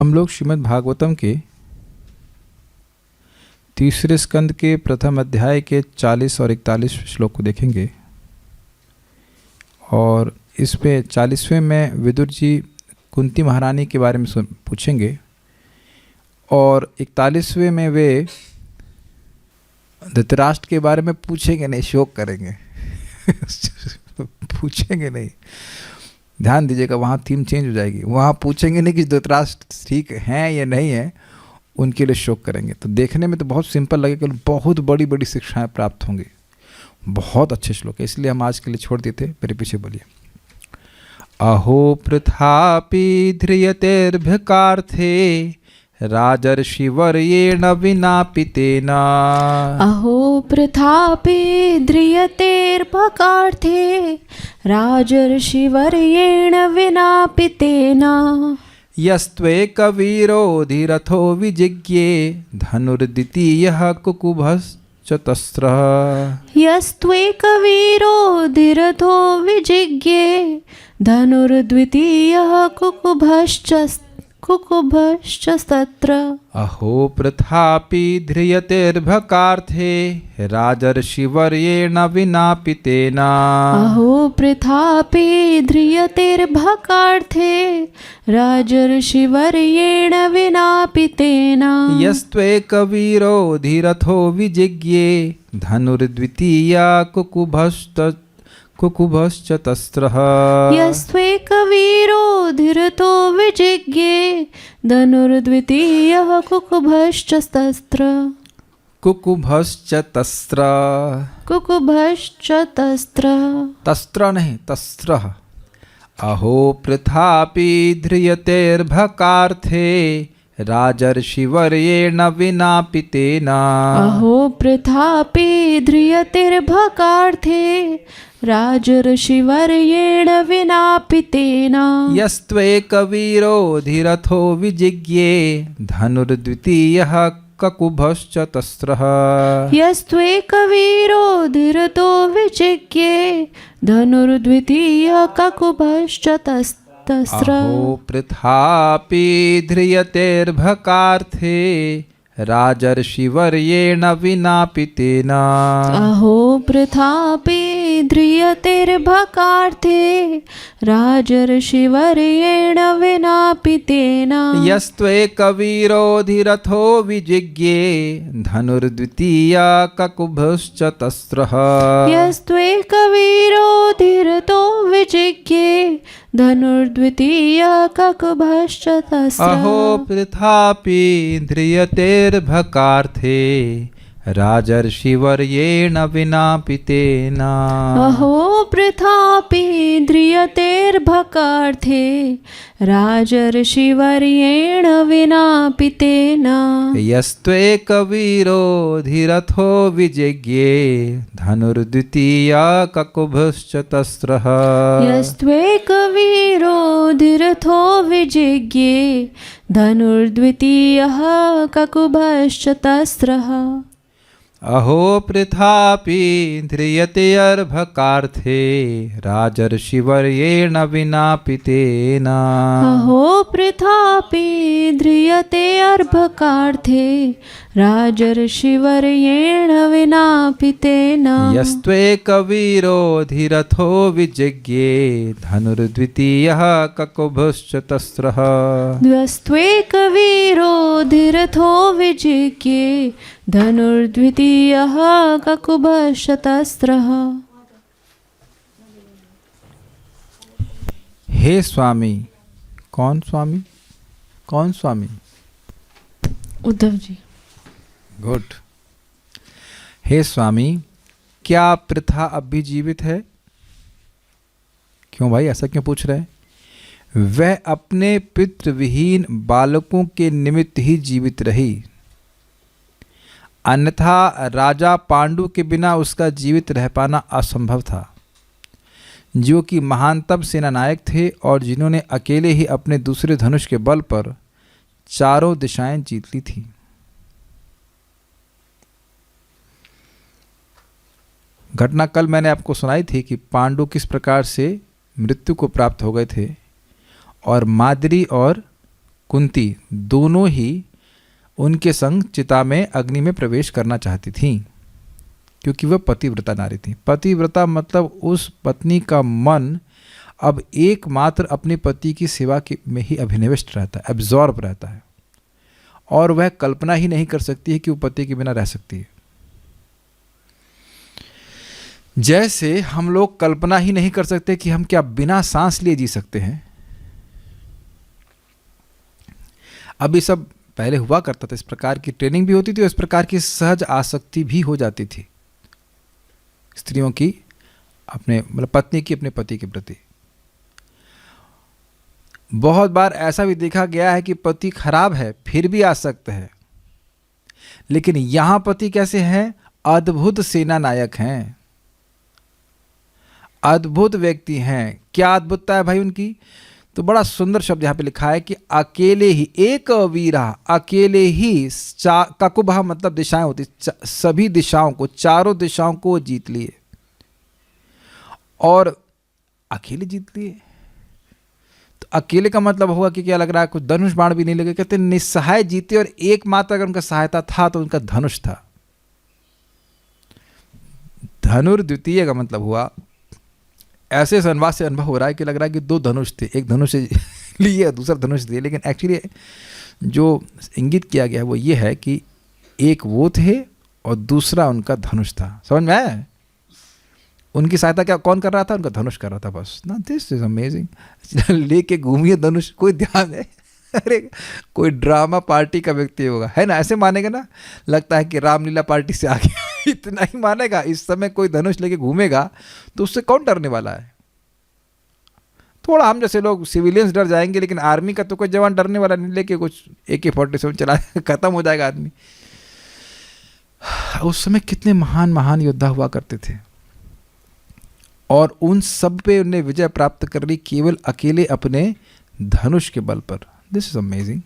हम लोग श्रीमद् भागवतम के तीसरे स्कंद के प्रथम अध्याय के 40 और 41 श्लोक को देखेंगे। और इस पे 40वें में विदुर जी कुंती महारानी के बारे में पूछेंगे और 41वें में वे धृतराष्ट्र के बारे में पूछेंगे नहीं, शोक करेंगे पूछेंगे नहीं, ध्यान दीजिएगा, वहाँ थीम चेंज हो जाएगी। वहाँ पूछेंगे नहीं कि धृतराष्ट्र ठीक हैं या नहीं है, उनके लिए शोक करेंगे। तो देखने में तो बहुत सिंपल लगेगा, बहुत बड़ी बड़ी शिक्षाएं प्राप्त होंगी। बहुत अच्छे श्लोक है, इसलिए हम आज के लिए छोड़ देते। मेरे पीछे बोलिए। अहो पृथापि ध्रियतेर्भकार्थे राजर्षिवर्येण विनापितेन। अहो पृथापि ध्रियतेर्भकार्थे राजर्षिवर्येण विनापितेन। यस्त्वेकवीरोऽधिरथो विजिज्ञे धनुर्द्वितीयः कुकुभश्चतस्रः। यस्त्वेकवीरोऽधिरथो विजिज्ञे धनुर्द्वितीयः कुकुभश्चतस्र। अहो पृथापि ध्रियतेर्भकार्थे राजर्षिवर्येण विनापितेन। अहो पृथापि ध्रियतेर्भकार्थे राजर्षिवर्येण विनापितेन। यस्त्वेकवीरोऽधिरथो विजिज्ञे धनुर्द्वितीया कुकुभश्चतस्रः। यस्त्वेकवीरोऽधिरथो विजिज्ञे धनुर्द्वितीयः कुकुभश्चतस्र। कुकुभश्चतस्र तस्त्र नहीं, तस्त्रः। अहो पृथापि ध्रियतेर्भकार्थे राजर्षिवर्येण विनापितेन। अहो पृथापि ध्रियतेर्भकार्थे राजर्षिवर्येण विनापितेन। यस्त्वेकवीरोऽधिरथो विजिज्ञे धनुर्द्वितीयः कुकुभश्चतस्रः। यस्त्वेकवीरोऽधिरथो विजिज्ञे धनुर्द्वितीयः कुकुभश्चतस्रः। अहो पृथापि ध्रियतेर्भकार्थे राजर्षिवर्येण विनापितेन। अहो पृथापि ध्रियतेर्भकार्थे राजर्षिवर्येण विनापितेन। यस्त्वेकवीरोऽधिरथो विजिज्ञे धनुर्द्वितीया कुकुभश्चतस्रः। यस्त्वेकवीरोऽधिरथो विजिज्ञे धनुर्द्वितीया कुकुभश्चतस्र। अहो पृथापि ध्रियतेर्भकार्थे राजर्षिवर्येण विनापितेन। अहो पृथापि ध्रियतेर्भकार्थे राजर्षिवर्येण विनापितेन। यस्त्वेकवीरोऽधिरथो विजिज्ञे धनुर्द्वितीया कुकुभश्चतस्रः। यस्त्वेकवीरोऽधिरथो विजिज्ञे धनुर्द्वितीयः कुकुभश्चतस्रः। अहो पृथापि ध्रियतेर्भकार्थे राजर्षिवर्येण विनापितेन। अहो पृथापि ध्रियतेर्भकार्थे राजर्षिवर्येण विनापितेन। यस्त्वेकवीरोऽधिरथो विजिज्ञे धनुर्द्वितीयः कुकुभश्चतस्रः। यस्त्वेकवीरोऽधिरथो विजिज्ञे धनुर्द्वितीयः कुकुभश्चतस्रः। हे स्वामी। कौन स्वामी? कौन स्वामी? उद्धव जी। गुड। हे स्वामी, क्या प्रथा अब भी जीवित है? क्यों भाई, ऐसा क्यों पूछ रहे हैं? वह अपने पितृविहीन बालकों के निमित्त ही जीवित रही, अन्यथा राजा पांडु के बिना उसका जीवित रह पाना असंभव था, जो कि महानतम सेनानायक थे और जिन्होंने अकेले ही अपने दूसरे धनुष के बल पर चारों दिशाएं जीत ली थी। घटना कल मैंने आपको सुनाई थी कि पांडु किस प्रकार से मृत्यु को प्राप्त हो गए थे और माद्री और कुंती दोनों ही उनके संग चिता में अग्नि में प्रवेश करना चाहती थीं, क्योंकि वह पतिव्रता नारी थी। पतिव्रता मतलब उस पत्नी का मन अब एकमात्र अपने पति की सेवा में ही अभिनिविष्ट रहता है, एब्जॉर्ब रहता है, और वह कल्पना ही नहीं कर सकती है कि वो पति के बिना रह सकती है। जैसे हम लोग कल्पना ही नहीं कर सकते कि हम क्या बिना सांस लिए जी सकते हैं। अभी सब पहले हुआ करता था, इस प्रकार की ट्रेनिंग भी होती थी और इस प्रकार की सहज आसक्ति भी हो जाती थी स्त्रियों की अपने मतलब पत्नी की अपने पति के प्रति। बहुत बार ऐसा भी देखा गया है कि पति खराब है फिर भी आसक्त है, लेकिन यहां पति कैसे हैं? अद्भुत सेना नायक हैं, अद्भुत व्यक्ति हैं। क्या अद्भुतता है भाई उनकी? तो बड़ा सुंदर शब्द यहाँ पे लिखा है कि अकेले ही एक वीरा, अकेले ही ककुबह मतलब दिशाएं होती, सभी दिशाओं को, चारों दिशाओं को जीत लिए, और अकेले जीत लिए। तो अकेले का मतलब होगा कि क्या लग रहा है? कुछ धनुष बाण भी नहीं लगे। कहते निस्सहाय जीते, और एकमात्र अगर उनका सहायता था तो उनका धनुष था। धनुर्द्वितीय का मतलब हुआ ऐसे संवाद से अनुभव हो रहा है कि लग रहा है कि दो धनुष थे, एक धनुष लिए और दूसरा धनुष दिए, लेकिन एक्चुअली जो इंगित किया गया है वो ये है कि एक वो थे और दूसरा उनका धनुष था। समझ में आया? उनकी सहायता क्या कौन कर रहा था? उनका धनुष कर रहा था बस ना। This is amazing. लेके घूमिए धनुष, कोई ध्यान है? अरे कोई ड्रामा पार्टी का व्यक्ति होगा, है ना? ऐसे मानेगा ना, लगता है कि रामलीला पार्टी से आगे इतना ही मानेगा। इस समय कोई धनुष लेके घूमेगा तो उससे कौन डरने वाला है? थोड़ा हम जैसे लोग सिविलियंस डर जाएंगे, लेकिन आर्मी का तो कोई जवान डरने वाला नहीं। लेके कुछ AK-47 चला खत्म हो जाएगा आदमी। उस समय कितने महान महान योद्धा हुआ करते थे, और उन सब पे उन्हें विजय प्राप्त कर ली केवल अकेले अपने धनुष के बल पर। This is amazing.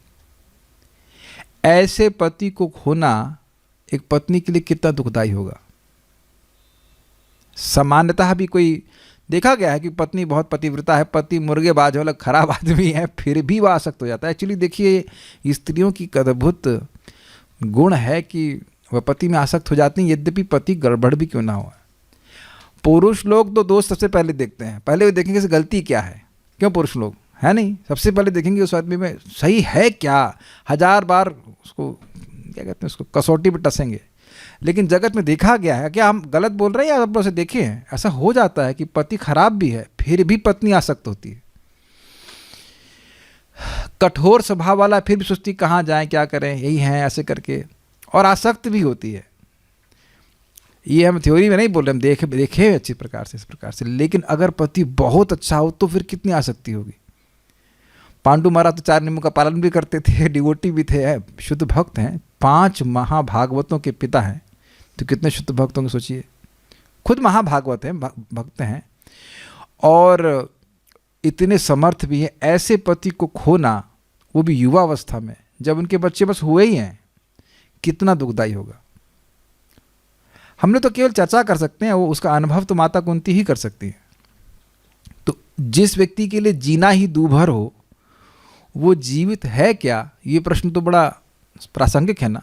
ऐसे पति को खोना एक पत्नी के लिए कितना दुखदाई होगा। सामान्यतः भी कोई देखा गया है कि पत्नी बहुत पतिव्रता है, पति मुर्गेबाज वाला खराब आदमी है, फिर भी वह आसक्त हो जाता है। एक्चुअली देखिए स्त्रियों की अद्भुत गुण है कि वह पति में आसक्त हो जाती हैं, यद्यपि पति गड़बड़ भी क्यों ना हो। पुरुष लोग तो दोस्त सबसे पहले देखते हैं, पहले वो देखेंगे कि गलती क्या है। क्यों पुरुष लोग है नहीं, सबसे पहले देखेंगे उस आदमी में सही है क्या, 1000 बार उसको क्या कहते हैं, उसको कसौटी पे टसेंगे। लेकिन जगत में देखा गया है, क्या हम गलत बोल रहे हैं या आप लोग से देखे हैं? ऐसा हो जाता है कि पति खराब भी है फिर भी पत्नी आसक्त होती है। कठोर स्वभाव वाला फिर भी सोचती कहाँ जाएं, क्या करें, यही हैं ऐसे करके, और आसक्त भी होती है। ये हम थ्योरी में नहीं बोल रहे, हम देखे अच्छी प्रकार से, इस प्रकार से। लेकिन अगर पति बहुत अच्छा हो तो फिर कितनी आसक्ति होगी। पांडु महाराज तो 4 नियमों का पालन भी करते थे, डिवोटी भी थे, शुद्ध भक्त हैं, 5 महाभागवतों के पिता हैं। तो कितने शुद्ध भक्त होंगे सोचिए। खुद महाभागवत हैं, भक्त हैं, और इतने समर्थ भी हैं। ऐसे पति को खोना, वो भी युवावस्था में, जब उनके बच्चे बस हुए ही हैं, कितना दुखदाई होगा। हमने तो केवल चर्चा कर सकते हैं, वो उसका अनुभव तो माता कुंती ही कर सकती है। तो जिस व्यक्ति के लिए जीना ही दूभर हो, वो जीवित है क्या? ये प्रश्न तो बड़ा प्रासंगिक है ना।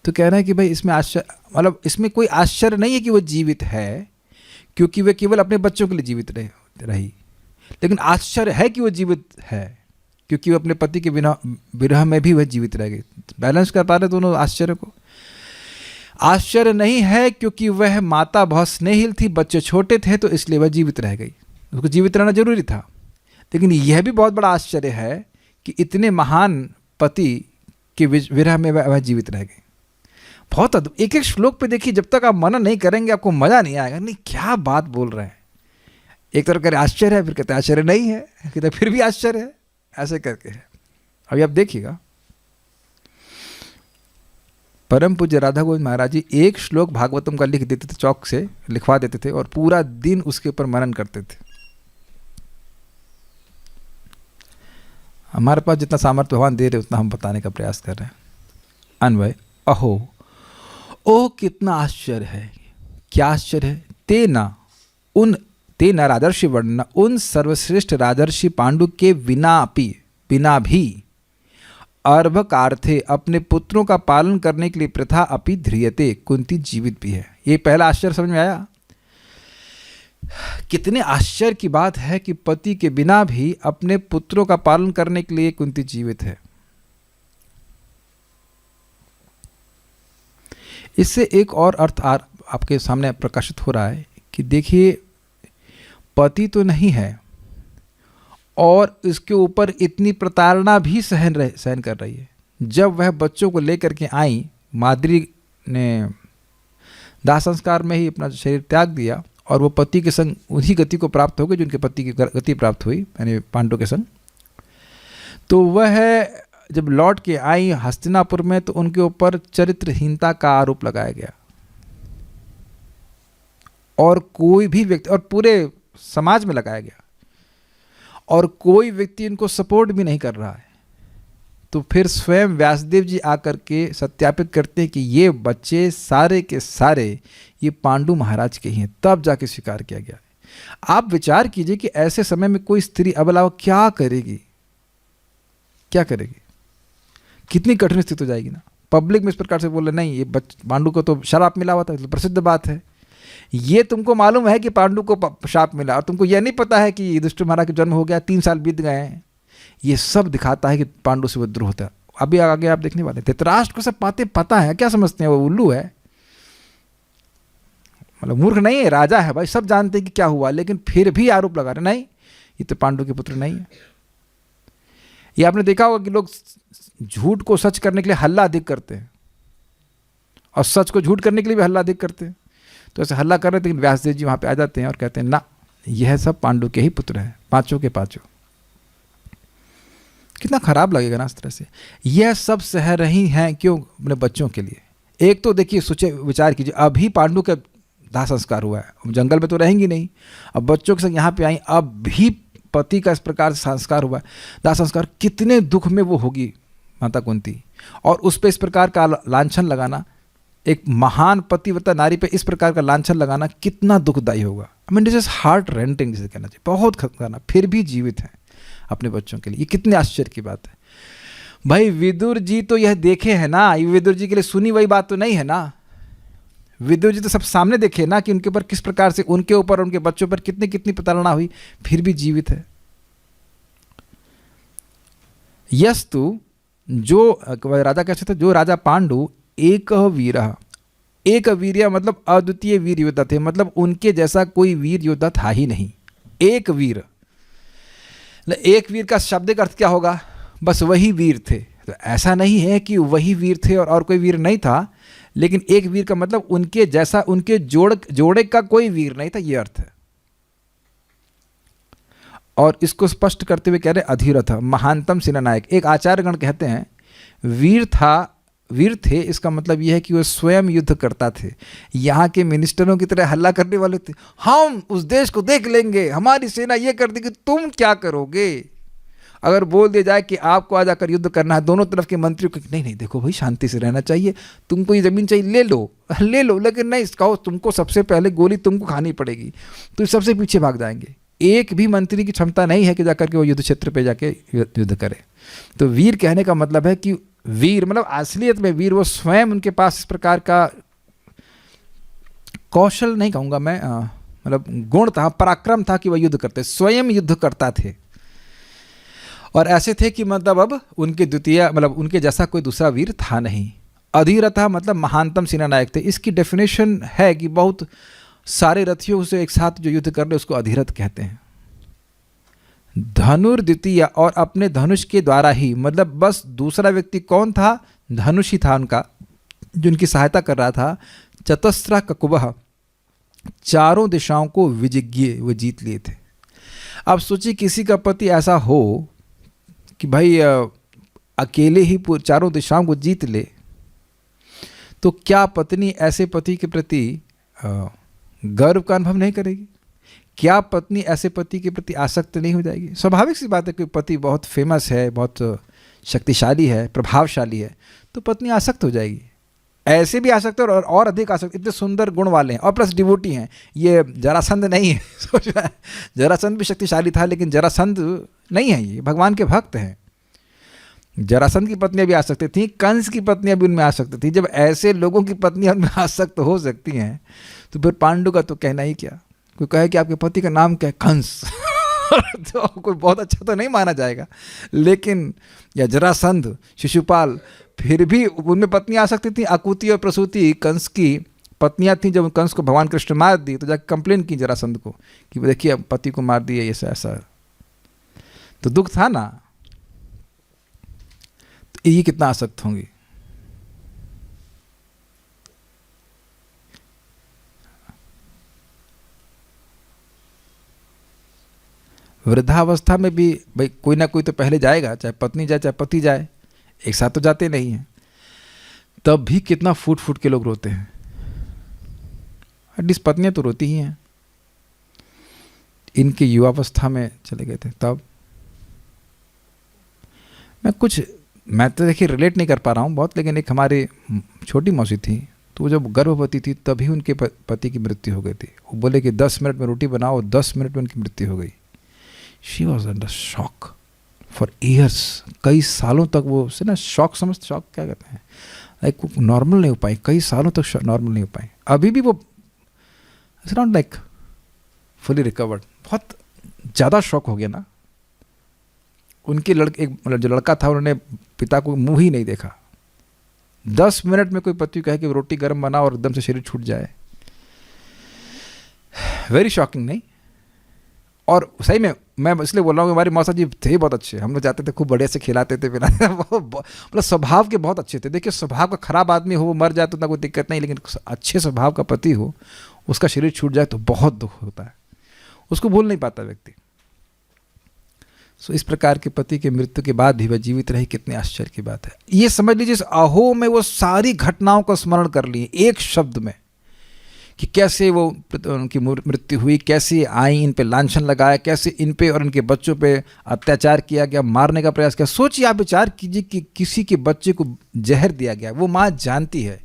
तो कह रहे हैं कि भाई इसमें आश्चर्य, मतलब इसमें कोई आश्चर्य नहीं है कि वो जीवित है, क्योंकि वे केवल अपने बच्चों के लिए जीवित रही। लेकिन आश्चर्य है कि वो जीवित है क्योंकि वो अपने पति के बिना विरह में भी वह जीवित रह गई। बैलेंस कर पा रहे दोनों आश्चर्य को। आश्चर्य नहीं है क्योंकि वह माता बहुत स्नेहिल थी, बच्चे छोटे थे, तो इसलिए वह जीवित रह गई। उसको जीवित रहना जरूरी था। लेकिन यह भी बहुत बड़ा आश्चर्य है कि इतने महान पति के विरह में वह जीवित रह गई। बहुत अद्भुत। एक एक श्लोक पे देखिए, जब तक आप मनन नहीं करेंगे आपको मजा नहीं आएगा। नहीं क्या बात बोल रहे हैं। एक तरफ कह रहे आश्चर्य है, फिर कहते आश्चर्य नहीं है, कहते फिर भी आश्चर्य है, ऐसे करके है। अभी आप देखिएगा, परम पूज्य राधा गोविंद महाराज जी एक श्लोक भागवतम का लिख देते थे, चौक से लिखवा देते थे, और पूरा दिन उसके ऊपर मनन करते थे। हमारे पास जितना सामर्थ्य भगवान दे रहे उतना हम बताने का प्रयास कर रहे हैं। अन्वय, अहो ओ कितना आश्चर्य है। क्या आश्चर्य है? तेना, उन तेन राजर्षि वर्णन, उन सर्वश्रेष्ठ राजर्षि पांडु के बिना भी अर्भकार्थे अपने पुत्रों का पालन करने के लिए प्रथा अपि ध्रियते, कुंती जीवित भी है। ये पहला आश्चर्य समझ में आया? कितने आश्चर्य की बात है कि पति के बिना भी अपने पुत्रों का पालन करने के लिए कुंती जीवित है। इससे एक और अर्थ आपके सामने प्रकाशित हो रहा है कि देखिए, पति तो नहीं है और इसके ऊपर इतनी प्रताड़ना भी सहन कर रही है। जब वह बच्चों को लेकर के आई, माद्री ने दाह संस्कार में ही अपना शरीर त्याग दिया और वो पति के संग उन्हीं गति को प्राप्त हो गई जिनके पति की गति प्राप्त हुई, यानी पांडु के संग। तो वह जब लौट के आई हस्तिनापुर में, तो उनके ऊपर चरित्रहीनता का आरोप लगाया गया और कोई भी व्यक्ति, और पूरे समाज में लगाया गया, और कोई व्यक्ति इनको सपोर्ट भी नहीं कर रहा है। तो फिर स्वयं व्यासदेव जी आकर के सत्यापित करते हैं कि ये बच्चे सारे के सारे ये पांडु महाराज के ही हैं, तब जाके स्वीकार किया गया। आप विचार कीजिए कि ऐसे समय में कोई स्त्री अबला क्या करेगी, क्या करेगी, कितनी कठिन स्थिति हो जाएगी ना। पब्लिक में इस प्रकार से बोले नहीं, ये पांडु को तो शराप मिला हुआ था, तो प्रसिद्ध बात है। ये तुमको मालूम है कि पांडु को शाप मिला और तुमको यह नहीं पता है कि युधिष्ठिर महाराज का जन्म हो गया, 3 साल बीत गए हैं। ये सब दिखाता है कि पांडु से विद्रोह होता है। अभी आगे आप देखने वाले। धृतराष्ट्र को सब बातें पता है, क्या समझते हैं वो उल्लू है, मतलब मूर्ख नहीं है, राजा है भाई, सब जानते हैं कि क्या हुआ, लेकिन फिर भी आरोप लगा रहे नहीं ये तो पांडु के पुत्र नहीं है। ये आपने देखा होगा कि लोग झूठ को सच करने के लिए हल्ला अधिक करते हैं और सच को झूठ करने के लिए भी हल्ला अधिक करते हैं। तो ऐसे हल्ला कर रहे थे, लेकिन व्यासदेव जी वहाँ पे आ जाते हैं और कहते हैं ना, यह सब पांडु के ही पुत्र हैं, पांचों के पांचों। कितना खराब लगेगा ना इस तरह से। यह सब सह रही हैं क्यों? अपने बच्चों के लिए। एक तो देखिए, सोचे विचार कीजिए, अभी पांडु का दाह संस्कार हुआ है, जंगल में तो रहेंगी नहीं, अब बच्चों के संग यहाँ पे आई, अब भी पति का इस प्रकार से संस्कार हुआ है, दाह संस्कार, कितने दुख में वो होगी माता कुंती। और उस पर इस प्रकार का लांछन लगाना, एक महान पतिव्रता नारी पे इस प्रकार का लांछन लगाना कितना दुखदायी होगा। I mean this is heart renting, जिसे कहना चाहिए, बहुत खतरनाक। फिर भी जीवित हैं अपने बच्चों के लिए, ये कितने आश्चर्य की बात है भाई। विदुर जी तो यह देखे हैं ना, ये विदुर जी के लिए सुनी वही बात तो नहीं है ना। विदुर जी तो सब सामने देखे ना कि उनके ऊपर किस प्रकार से, उनके ऊपर उनके बच्चों पर कितनी प्रताड़ना हुई, फिर भी जीवित है। यस्तु, जो राजा कैसे थे, जो राजा पांडु एक वीर, एक वीर मतलब अद्वितीय वीर योद्धा थे, मतलब उनके जैसा कोई वीर योद्धा था ही नहीं। एक वीर, एक वीर का शाब्दिक अर्थ क्या होगा? बस वही वीर थे। तो ऐसा नहीं है कि वही वीर थे और कोई वीर नहीं था, लेकिन एक वीर का मतलब उनके जैसा, उनके जोड़े का कोई वीर नहीं था, ये अर्थ है। और इसको स्पष्ट करते हुए कह रहे अधीरथ महानतम सेनानायक। एक आचार्यगण कहते हैं वीर थे, इसका मतलब यह है कि वो स्वयं युद्ध करता थे। यहाँ के मिनिस्टरों की तरह हल्ला करने वाले थे, हम उस देश को देख लेंगे, हमारी सेना ये कर देगी, तुम क्या करोगे? अगर बोल दिया जाए कि आपको आज आकर युद्ध करना है, दोनों तरफ के मंत्रियों को नहीं देखो भाई, शांति से रहना चाहिए, तुमको ये ज़मीन चाहिए ले लो, लेकिन नहीं कहो तुमको सबसे पहले गोली तुमको खानी पड़ेगी, तो सबसे पीछे भाग जाएंगे। एक भी मंत्री की क्षमता नहीं है कि जाकर के वो युद्ध क्षेत्र पे जाके युद्ध करे। तो वीर कहने का मतलब है कि वीर मतलब असलियत में वीर, वो स्वयं उनके पास इस प्रकार का कौशल नहीं कहूँगा मैं, मतलब गुण था, पराक्रम था कि वह युद्ध करते, स्वयं युद्ध करता थे। और ऐसे थे कि मतलब अब उनके द्वितीय, मतलब उनके जैसा कोई दूसरा वीर था नहीं। अधीरथा मतलब महानतम सेनानायक थे। इसकी डेफिनेशन है कि बहुत सारे रथियों से एक साथ जो युद्ध कर रहे उसको अधीरथ कहते हैं। धनुर्द्वितीय, और अपने धनुष के द्वारा ही, मतलब बस दूसरा व्यक्ति कौन था? धनुष ही था उनका, जो उनकी सहायता कर रहा था। चतस्रा ककुबह, चारों दिशाओं को विजिज्ञे, वो जीत लिए थे। अब सोचिए किसी का पति ऐसा हो कि भाई अकेले ही चारों दिशाओं को जीत ले, तो क्या पत्नी ऐसे पति के प्रति गर्व का अनुभव नहीं करेगी? क्या पत्नी ऐसे पति के प्रति आसक्त नहीं हो जाएगी? स्वाभाविक सी बात है कि पति बहुत फेमस है, बहुत शक्तिशाली है, प्रभावशाली है, तो पत्नी आसक्त हो जाएगी। ऐसे भी आ सकते हैं और अधिक आ सकते, इतने सुंदर गुण वाले हैं और प्लस डिवोटी हैं। ये जरासंध नहीं है, सोच रहा है जरासंध भी शक्तिशाली था, लेकिन जरासंध नहीं है, ये भगवान के भक्त हैं। जरासंध की पत्नियां भी आ सकती थी, कंस की पत्नियां भी उनमें आ सकती थी। जब ऐसे लोगों की पत्नियां उनमें आसक्त हो सकती हैं तो फिर पांडु का तो कहना ही क्या। कोई कहे कि आपके पति का नाम क्या है, कंस तो कोई बहुत अच्छा तो नहीं माना जाएगा, लेकिन या जरासंध, शिशुपाल, फिर भी उनमें पत्नियां आ सकती थी। आकुति और प्रसूति कंस की पत्नियां थीं। जब कंस को भगवान कृष्ण मार दी तो जाकर कंप्लेन की जरासंध को कि देखिए पति को मार दिया, ऐसा ऐसा, तो दुख था ना। तो ये कितना आसक्त होंगी। वृद्धावस्था में भी भाई कोई ना कोई तो पहले जाएगा, चाहे पत्नी जाए चाहे पति जाए, एक साथ तो जाते नहीं हैं। तब भी कितना फूट फूट के लोग रोते हैं। एटलीस्ट पत्नियां तो रोती ही हैं। इनके युवावस्था में चले गए थे तब। मैं तो देखिए रिलेट नहीं कर पा रहा हूँ बहुत, लेकिन एक हमारी छोटी मौसी थी, तो वो जब गर्भवती थी तभी उनके पति की मृत्यु हो गई थी। वो बोले कि 10 मिनट में रोटी बनाओ, 10 मिनट में उनकी मृत्यु हो गई। She was under shock for years, कई सालों तक वो से ना शॉक समझते, शॉक क्या कहते हैं, लाइक वो नॉर्मल नहीं हो पाई, कई सालों तक नॉर्मल नहीं हो पाई। अभी भी वो it's not like fully recovered. बहुत ज़्यादा शॉक हो गया ना। उनके एक जो लड़का था, उन्होंने पिता को मुंह ही नहीं देखा। 10 मिनट में कोई पति कहे कि रोटी गर्म बना और एकदम से शरीर छूट जाए, वेरी शॉकिंग नहीं। और सही में मैं इसलिए बोल रहा हूँ कि हमारी मौसा जी थे बहुत अच्छे, हम लोग जाते थे, खूब बढ़िया से खिलाते थे पिलाते थे, मतलब स्वभाव के बहुत अच्छे थे। देखिए स्वभाव का खराब आदमी हो, वो मर जाए तो उतना कोई दिक्कत नहीं, लेकिन अच्छे स्वभाव का पति हो, उसका शरीर छूट जाए तो बहुत दुख होता है, उसको भूल नहीं पाता व्यक्ति। सो इस प्रकार के पति के मृत्यु के बाद भी वह जीवित रही, कितने आश्चर्य की बात है। ये समझ लीजिए इस अहो में वो सारी घटनाओं का स्मरण कर लिए एक शब्द में, कि कैसे वो उनकी मृत्यु हुई, कैसे आई, इन पे लांछन लगाया, कैसे इन पे और इनके बच्चों पे अत्याचार किया गया, मारने का प्रयास किया। सोचिए आप, विचार कीजिए कि किसी के बच्चे को जहर दिया गया, वो माँ जानती है,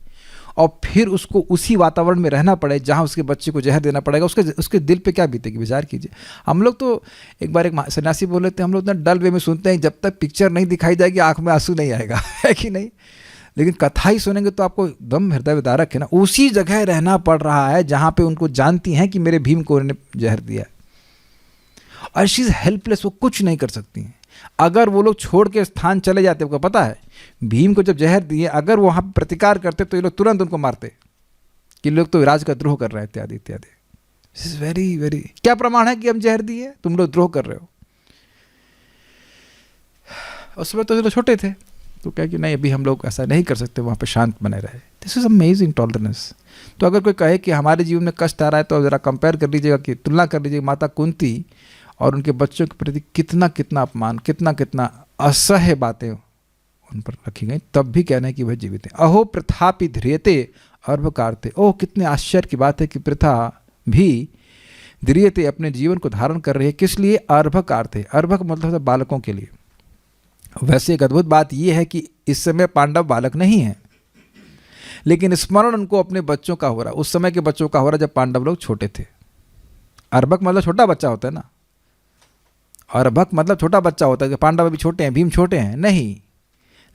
और फिर उसको उसी वातावरण में रहना पड़े जहाँ उसके बच्चे को जहर देना पड़ेगा। उसके दिल पे क्या बीतेगी, विचार कीजिए। हम लोग तो एक बार एक सन्यासी बोले थे, हम लोग इतना डल वे में सुनते हैं, जब तक पिक्चर नहीं दिखाई जाएगी आँख में आंसू नहीं आएगा, है कि नहीं। लेकिन कथा ही सुनेंगे तो आपको दम हृदय विदारक है ना। उसी जगह रहना पड़ रहा है जहाँ पे उनको जानती हैं कि मेरे भीम को उन्होंने जहर दिया, और शी इज़ हेल्पलेस, वो कुछ नहीं कर सकती हैं। अगर वो लोग छोड़ के स्थान चले जाते, उनको पता है भीम को जब जहर दिए, अगर वो वहाँ प्रतिकार करते तो ये लोग तुरंत उनको मारते कि लोग तो राज का द्रोह कर रहे हैं, इत्यादि इत्यादि। दिस इज वेरी वेरी, क्या प्रमाण है कि हम जहर दिए, तुम लोग द्रोह कर रहे हो। उस समय तो ये लोग छोटे थे, तो क्या कि नहीं अभी हम लोग ऐसा नहीं कर सकते, वहाँ पे शांत बने रहे। This is amazing tolerance. तो अगर कोई कहे कि हमारे जीवन में कष्ट आ रहा है, तो ज़रा कंपेयर कर लीजिएगा, कि तुलना कर लीजिएगा माता कुंती और उनके बच्चों के प्रति कितना कितना अपमान, कितना कितना असह्य बातें उन पर रखी गई, तब भी कहना है कि वह जीवित है। अहो प्रथापि ध्रियते अर्भकारते। ओह कितने आश्चर्य की बात है कि प्रथा भी ध्रियते, अपने जीवन को धारण कर रही है। किस लिए? अर्भकारते। अर्भक मतलब बालकों के लिए। वैसे एक अद्भुत बात यह है कि इस समय पांडव बालक नहीं है, लेकिन स्मरण उनको अपने बच्चों का हो रहा, उस समय के बच्चों का हो रहा जब पांडव लोग छोटे थे। अर्भक मतलब छोटा बच्चा होता है ना, अर्भक मतलब छोटा बच्चा होता है कि पांडव अभी छोटे हैं, भीम छोटे हैं, नहीं,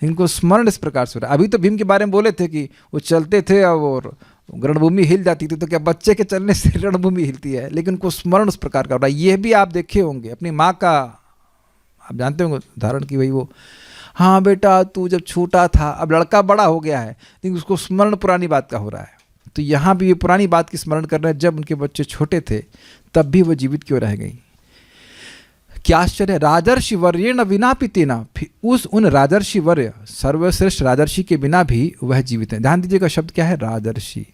इनको स्मरण इस प्रकार से हो रहा है। अभी तो भीम के बारे में बोले थे कि वो चलते थे और रणभूमि हिल जाती थी, तो क्या बच्चे के चलने से रणभूमि हिलती है? लेकिन उनको स्मरण उस प्रकार का हो रहा है। यह भी आप देखे होंगे अपनी माँ का, आप जानते होंगे उदाहरण कि भाई वो, हाँ बेटा तू जब छोटा था, अब लड़का बड़ा हो गया है, लेकिन उसको स्मरण पुरानी बात का हो रहा है। तो यहाँ भी ये पुरानी बात की स्मरण कर रहे हैं, जब उनके बच्चे छोटे थे तब भी वो जीवित क्यों रह गई। क्या आश्चर्य है। राजर्षि वर्येण विना पितेना, उन राजर्षि वर्य, सर्वश्रेष्ठ राजर्षि के बिना भी वह जीवित है। ध्यान दीजिएगा शब्द क्या है, राजर्षि।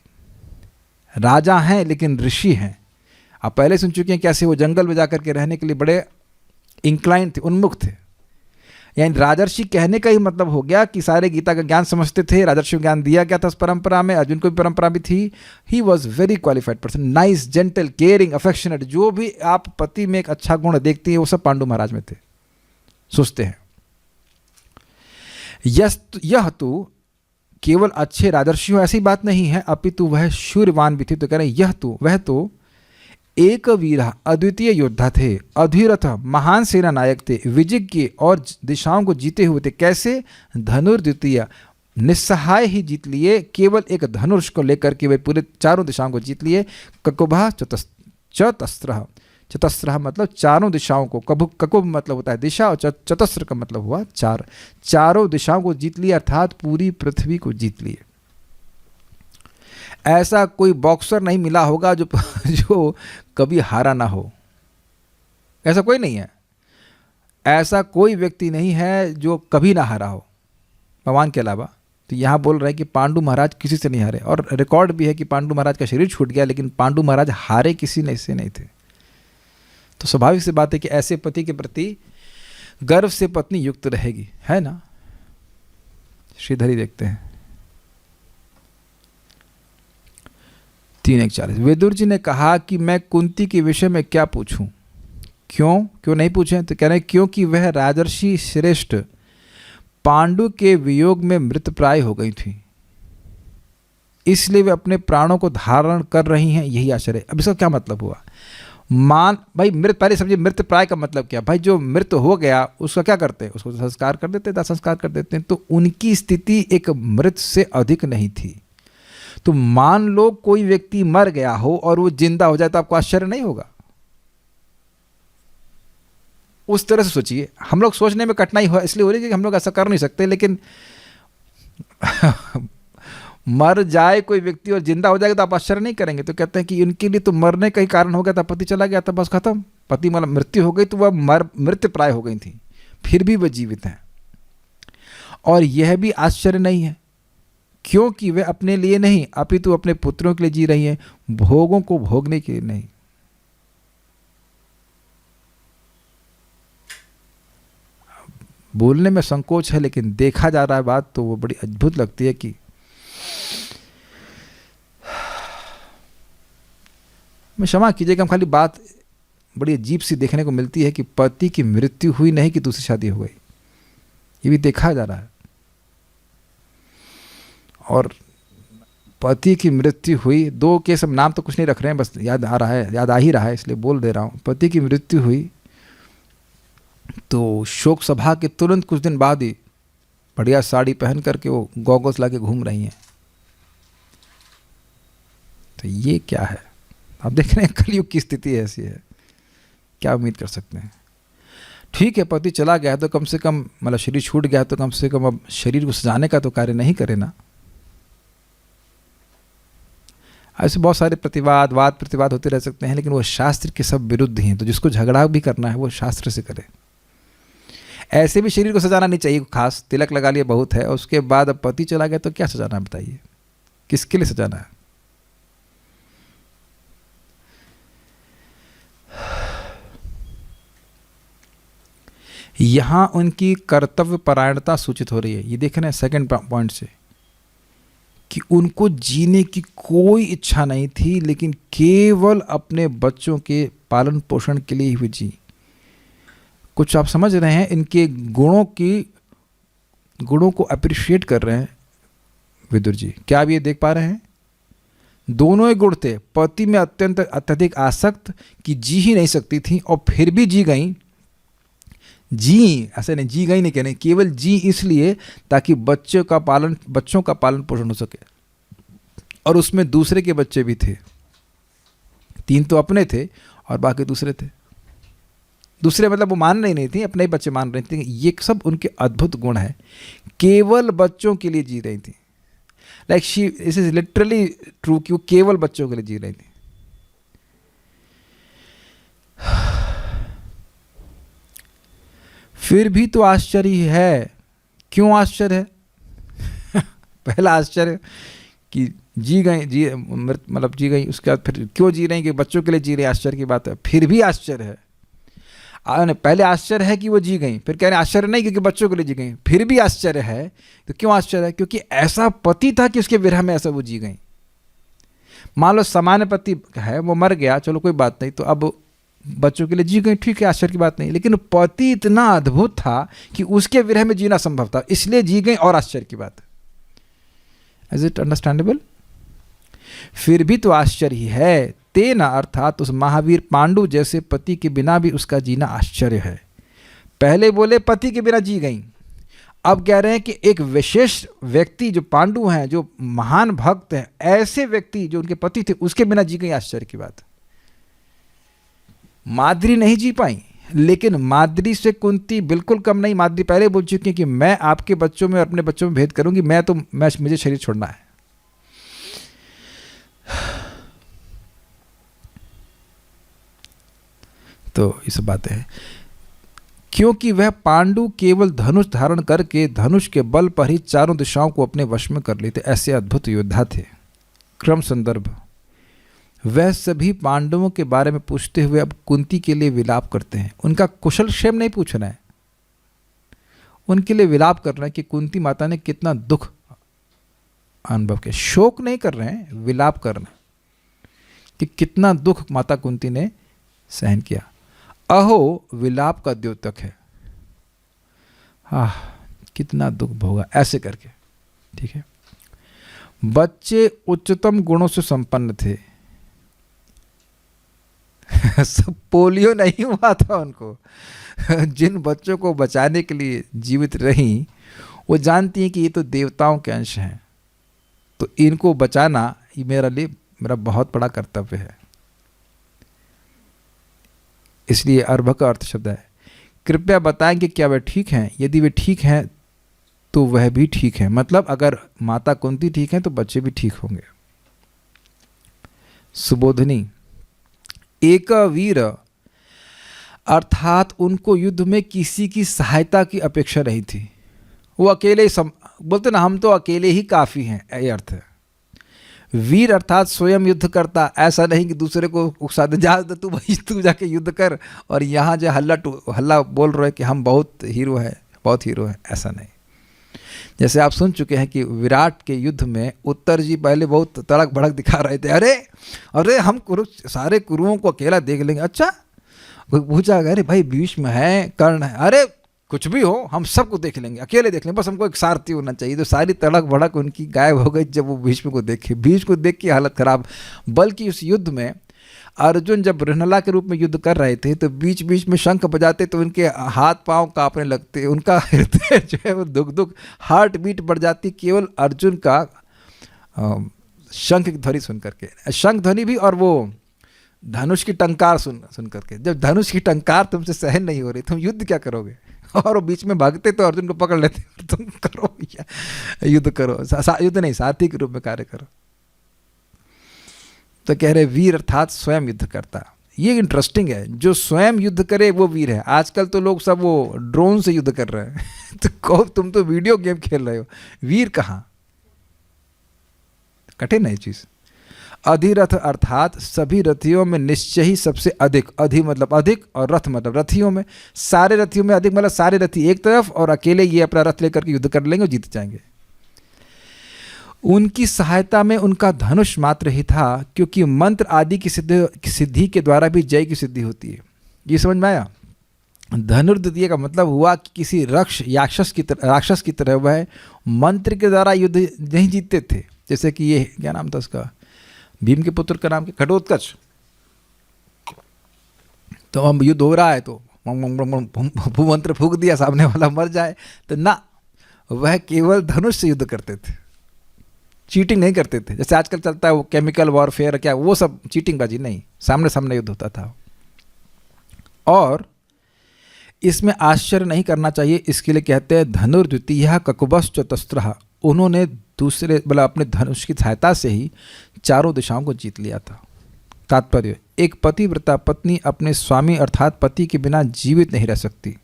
राजा हैं लेकिन ऋषि हैं। आप पहले सुन चुके हैं कैसे वो जंगल में जाकर के रहने के लिए बड़े इंक्लाइन थे, उन्मुख थे। यानी राजर्षि कहने का ही मतलब हो गया कि सारे गीता का ज्ञान समझते थे, राजर्षि को ज्ञान दिया गया था उस परंपरा में, अर्जुन को भी परंपरा भी थी। He was very qualified person, nice, gentle, caring, affectionate. जो भी आप पति में एक अच्छा गुण देखती हैं वो सब पांडु महाराज में थे, सोचते हैं। यह तो केवल अच्छे राजर्षि हो ऐसी बात नहीं है, अपितु वह शूरवान भी थे। तो कह रहे यह तो वह तो एक वीरा अद्वितीय योद्धा थे, अधीरथ महान सेना नायक थे, विजिज्ञ और दिशाओं को जीते हुए थे। कैसे? धनुर्द्वितीय, निस्सहाय ही जीत लिए, केवल एक धनुष को लेकर के वे पूरे चारों दिशाओं को जीत लिए। ककुभा चतस्रः, चतस्रः मतलब चारों दिशाओं को, ककुभ मतलब होता है दिशा और चतस्र का मतलब हुआ चार, चारों दिशाओं को जीत लिए अर्थात पूरी पृथ्वी को जीत लिए। ऐसा कोई बॉक्सर नहीं मिला होगा जो कभी हारा ना हो, ऐसा कोई नहीं है। ऐसा कोई व्यक्ति नहीं है जो कभी ना हारा हो भगवान के अलावा। तो यहाँ बोल रहे हैं कि पांडु महाराज किसी से नहीं हारे, और रिकॉर्ड भी है कि पांडु महाराज का शरीर छूट गया लेकिन पांडु महाराज हारे किसी ने से नहीं थे। तो स्वाभाविक सी बात है कि ऐसे पति के प्रति गर्व से पत्नी युक्त रहेगी, है ना। श्रीधरी देखते हैं 3:41। विदुर जी ने कहा कि मैं कुंती के विषय में क्या पूछूं, क्यों नहीं पूछें? तो कह रहे हैं क्योंकि वह राजर्षि श्रेष्ठ पांडु के वियोग में मृतप्राय हो गई थी, इसलिए वे अपने प्राणों को धारण कर रही हैं, यही आश्चर्य। अब इसका क्या मतलब हुआ? भाई मृत, पहले समझिए मृत प्राय का मतलब क्या? भाई जो मृत हो गया उसका क्या करते हैं? उसको संस्कार कर देते, दाह संस्कार कर देते हैं। तो उनकी स्थिति एक मृत से अधिक नहीं थी। तो मान लो कोई व्यक्ति मर गया हो और वो जिंदा हो जाए तो आपको आश्चर्य नहीं होगा? उस तरह से सोचिए। हम लोग सोचने में कठिनाई हो इसलिए हो रही है कि हम लोग ऐसा कर नहीं सकते, लेकिन मर जाए कोई व्यक्ति और जिंदा हो जाएगा तो आप आश्चर्य नहीं करेंगे। तो कहते हैं कि इनके लिए तो मरने का ही कारण हो गया था, पति चला गया था, बस खत्म, पति मतलब मृत्यु हो गई तो वह मृत्यु प्राय हो गई थी, फिर भी वह जीवित हैं। और यह भी आश्चर्य नहीं है क्योंकि वे अपने लिए नहीं अपितु अपने पुत्रों के लिए जी रही हैं, भोगों को भोगने के लिए नहीं। बोलने में संकोच है लेकिन देखा जा रहा है बात तो वो बड़ी अद्भुत लगती है कि मैं क्षमा कीजिएगा, हम खाली बात बड़ी अजीब सी देखने को मिलती है कि पति की मृत्यु हुई नहीं कि दूसरी शादी हो गई, ये भी देखा जा रहा है। और पति की मृत्यु हुई, दो केस, हम नाम तो कुछ नहीं रख रहे हैं, बस याद आ ही रहा है इसलिए बोल दे रहा हूँ। पति की मृत्यु हुई तो शोक सभा के तुरंत कुछ दिन बाद ही बढ़िया साड़ी पहन करके वो गॉगल्स लाके घूम रही हैं। तो ये क्या है? आप देख रहे हैं कलयुग की स्थिति ऐसी है, क्या उम्मीद कर सकते हैं। ठीक है, पति चला गया तो कम से कम, मतलब शरीर छूट गया तो कम से कम अब शरीर को सजाने का तो कार्य नहीं करे ना। ऐसे बहुत सारे वाद प्रतिवाद होते रह सकते हैं, लेकिन वो शास्त्र के सब विरुद्ध ही हैं। तो जिसको झगड़ा भी करना है वो शास्त्र से करे। ऐसे भी शरीर को सजाना नहीं चाहिए, खास तिलक लगा लिया बहुत है, उसके बाद अब पति चला गया तो क्या सजाना है बताइए, किसके लिए सजाना है? यहां उनकी कर्तव्य परायणता सूचित हो रही है। ये देख रहे हैं सेकंड पॉइंट से कि उनको जीने की कोई इच्छा नहीं थी, लेकिन केवल अपने बच्चों के पालन पोषण के लिए ही जी। कुछ आप समझ रहे हैं, इनके गुणों को अप्रिशिएट कर रहे हैं विदुर जी। क्या आप ये देख पा रहे हैं? दोनों ही गुण थे, पति में अत्यंत अत्यधिक आसक्त कि जी ही नहीं सकती थी और फिर भी जी गई। जी ऐसे नहीं, जी गई नहीं कहने, केवल जी इसलिए ताकि बच्चों का पालन पोषण हो सके। और उसमें दूसरे के बच्चे भी थे, 3 तो अपने थे और बाकी दूसरे थे। दूसरे मतलब वो मान रही नहीं थी, अपने ही बच्चे मान रही थी। ये सब उनके अद्भुत गुण है, केवल बच्चों के लिए जी रही थी। Like she, this is literally true कि वो केवल बच्चों के लिए जी रही थी। फिर भी तो आश्चर्य है। क्यों आश्चर्य है? पहला आश्चर्य कि जी गई, मतलब जी गई, उसके बाद फिर क्यों जी रही कि बच्चों के लिए जी रही, आश्चर्य की बात है। फिर भी आश्चर्य है। पहले आश्चर्य है कि वो जी गई, फिर कह रहे आश्चर्य नहीं क्योंकि बच्चों के लिए जी गई। फिर भी आश्चर्य है। तो क्यों आश्चर्य है? क्योंकि ऐसा पति था कि उसके विरह में ऐसा वो जी गई। मान लो सामान्य पति है, वो मर गया, चलो कोई बात नहीं, तो अब बच्चों के लिए जी गई, ठीक है, आश्चर्य की बात नहीं। लेकिन पति इतना अद्भुत था कि उसके विरह में जीना संभव था, इसलिए जी गई, और आश्चर्य की बात है। Is it understandable? फिर भी तो आश्चर्य ही है। तेना अर्थात उस महावीर पांडु जैसे पति के बिना भी उसका जीना आश्चर्य है। पहले बोले पति के बिना जी गई, अब कह रहे हैं कि एक विशेष व्यक्ति जो पांडु हैं, जो महान भक्त हैं, ऐसे व्यक्ति जो उनके पति थे, उसके बिना जी गई। आश्चर्य की बात। माद्री नहीं जी पाई, लेकिन माद्री से कुंती बिल्कुल कम नहीं। माद्री पहले बोल चुकी है कि मैं आपके बच्चों में और अपने बच्चों में भेद करूंगी, मुझे शरीर छोड़ना है। तो ये सब बातें हैं। क्योंकि वह पांडु केवल धनुष धारण करके धनुष के बल पर ही चारों दिशाओं को अपने वश में कर लेते, ऐसे अद्भुत योद्धा थे। क्रम संदर्भ। वह सभी पांडवों के बारे में पूछते हुए अब कुंती के लिए विलाप करते हैं। उनका कुशल क्षेम नहीं पूछना है, उनके लिए विलाप करना है कि कुंती माता ने कितना दुख अनुभव किया। शोक नहीं कर रहे हैं, विलाप करना कि कितना दुख माता कुंती ने सहन किया। अहो विलाप का द्योतक है, कितना दुख भोगा, ऐसे करके। ठीक है। बच्चे उच्चतम गुणों से संपन्न थे। सब पोलियो नहीं हुआ था उनको। जिन बच्चों को बचाने के लिए जीवित रही, वो जानती हैं कि ये तो देवताओं के अंश हैं, तो इनको बचाना ये मेरा बहुत बड़ा कर्तव्य है। इसलिए अर्भ का अर्थ शब्द है कृपया बताएं कि क्या वे ठीक हैं। यदि वे ठीक हैं तो वह भी ठीक है। मतलब अगर माता कुंती ठीक हैं तो बच्चे भी ठीक होंगे। सुबोधनी। एक वीर अर्थात उनको युद्ध में किसी की सहायता की अपेक्षा नहीं थी। वो अकेले बोलते ना, हम तो अकेले ही काफ़ी हैं, ये अर्थ है। वीर अर्थात स्वयं युद्ध करता, ऐसा नहीं कि दूसरे को उकसा दे, जा तू जाके युद्ध कर, और यहाँ जो हल्ला बोल रहे कि हम बहुत हीरो है, ऐसा नहीं। जैसे आप सुन चुके हैं कि विराट के युद्ध में उत्तर जी पहले बहुत तड़क भड़क दिखा रहे थे। अरे हम सारे कुरुओं को अकेला देख लेंगे। अच्छा, पूछा अरे भाई भीष्म है, कर्ण है, अरे कुछ भी हो हम सबको देख लेंगे, अकेले देख लेंगे, बस हमको एक सारथी होना चाहिए। तो सारी तड़क भड़क उनकी गायब हो गई जब वो भीष्म को देखे। भीष्म को देख के हालत खराब। बल्कि उस युद्ध में अर्जुन जब रृणला के रूप में युद्ध कर रहे थे तो बीच बीच में शंख बजाते तो उनके हाथ पांव कांपने लगते, उनका हृदय जो है वो दुख हार्ट बीट बढ़ जाती केवल अर्जुन का शंख की ध्वनि सुन करके। शंख ध्वनि भी, और वो धनुष की टंकार सुन करके। जब धनुष की टंकार तुमसे सहन नहीं हो रही, तुम युद्ध क्या करोगे? और वो बीच में भागते तो अर्जुन को पकड़ लेते, तुम करो युद्ध करो, युद्ध नहीं साथी के रूप में कार्य करो। तो कह रहे वीर अर्थात स्वयं युद्ध करता। ये इंटरेस्टिंग है, जो स्वयं युद्ध करे वो वीर है। आजकल तो लोग सब वो ड्रोन से युद्ध कर रहे हैं। तो कहो तुम तो वीडियो गेम खेल रहे हो, वीर कहाँ? कठिन है चीज। अधिरथ अर्थात सभी रथियों में निश्चय ही सबसे अधिक, अधि मतलब अधिक और रथ मतलब रथियों में, सारे रथियों में अधिक मतलब सारे रथी एक तरफ और अकेले ये अपना रथ लेकर के युद्ध कर लेंगे और जीत जाएंगे। उनकी सहायता में उनका धनुष मात्र ही था, क्योंकि मंत्र आदि की सिद्धि के द्वारा भी जय की सिद्धि होती है। ये समझ में आया? धनुर्द्वितीय का मतलब हुआ कि किसी राक्षस की तरह वह मंत्र के द्वारा युद्ध नहीं जीतते थे। जैसे कि ये क्या नाम था उसका, भीम के पुत्र का नाम क्या, घटोत्कच। तो हम युद्ध हो रहा है तो भूमंत्र फूंक दिया, सामने वाला मर जाए, तो ना, वह केवल धनुष से युद्ध करते थे, चीटिंग नहीं करते थे। जैसे आजकल चलता है वो केमिकल वॉरफेयर, क्या वो सब चीटिंग बाजी नहीं, सामने सामने युद्ध होता था। और इसमें आश्चर्य नहीं करना चाहिए, इसके लिए कहते हैं धनुर्द्वितीय ककुबस चतस्त्रः। उन्होंने दूसरे मतलब अपने धनुष की सहायता से ही चारों दिशाओं को जीत लिया था। तात्पर्य, एक पतिव्रता पत्नी अपने स्वामी अर्थात पति के बिना जीवित नहीं रह सकती।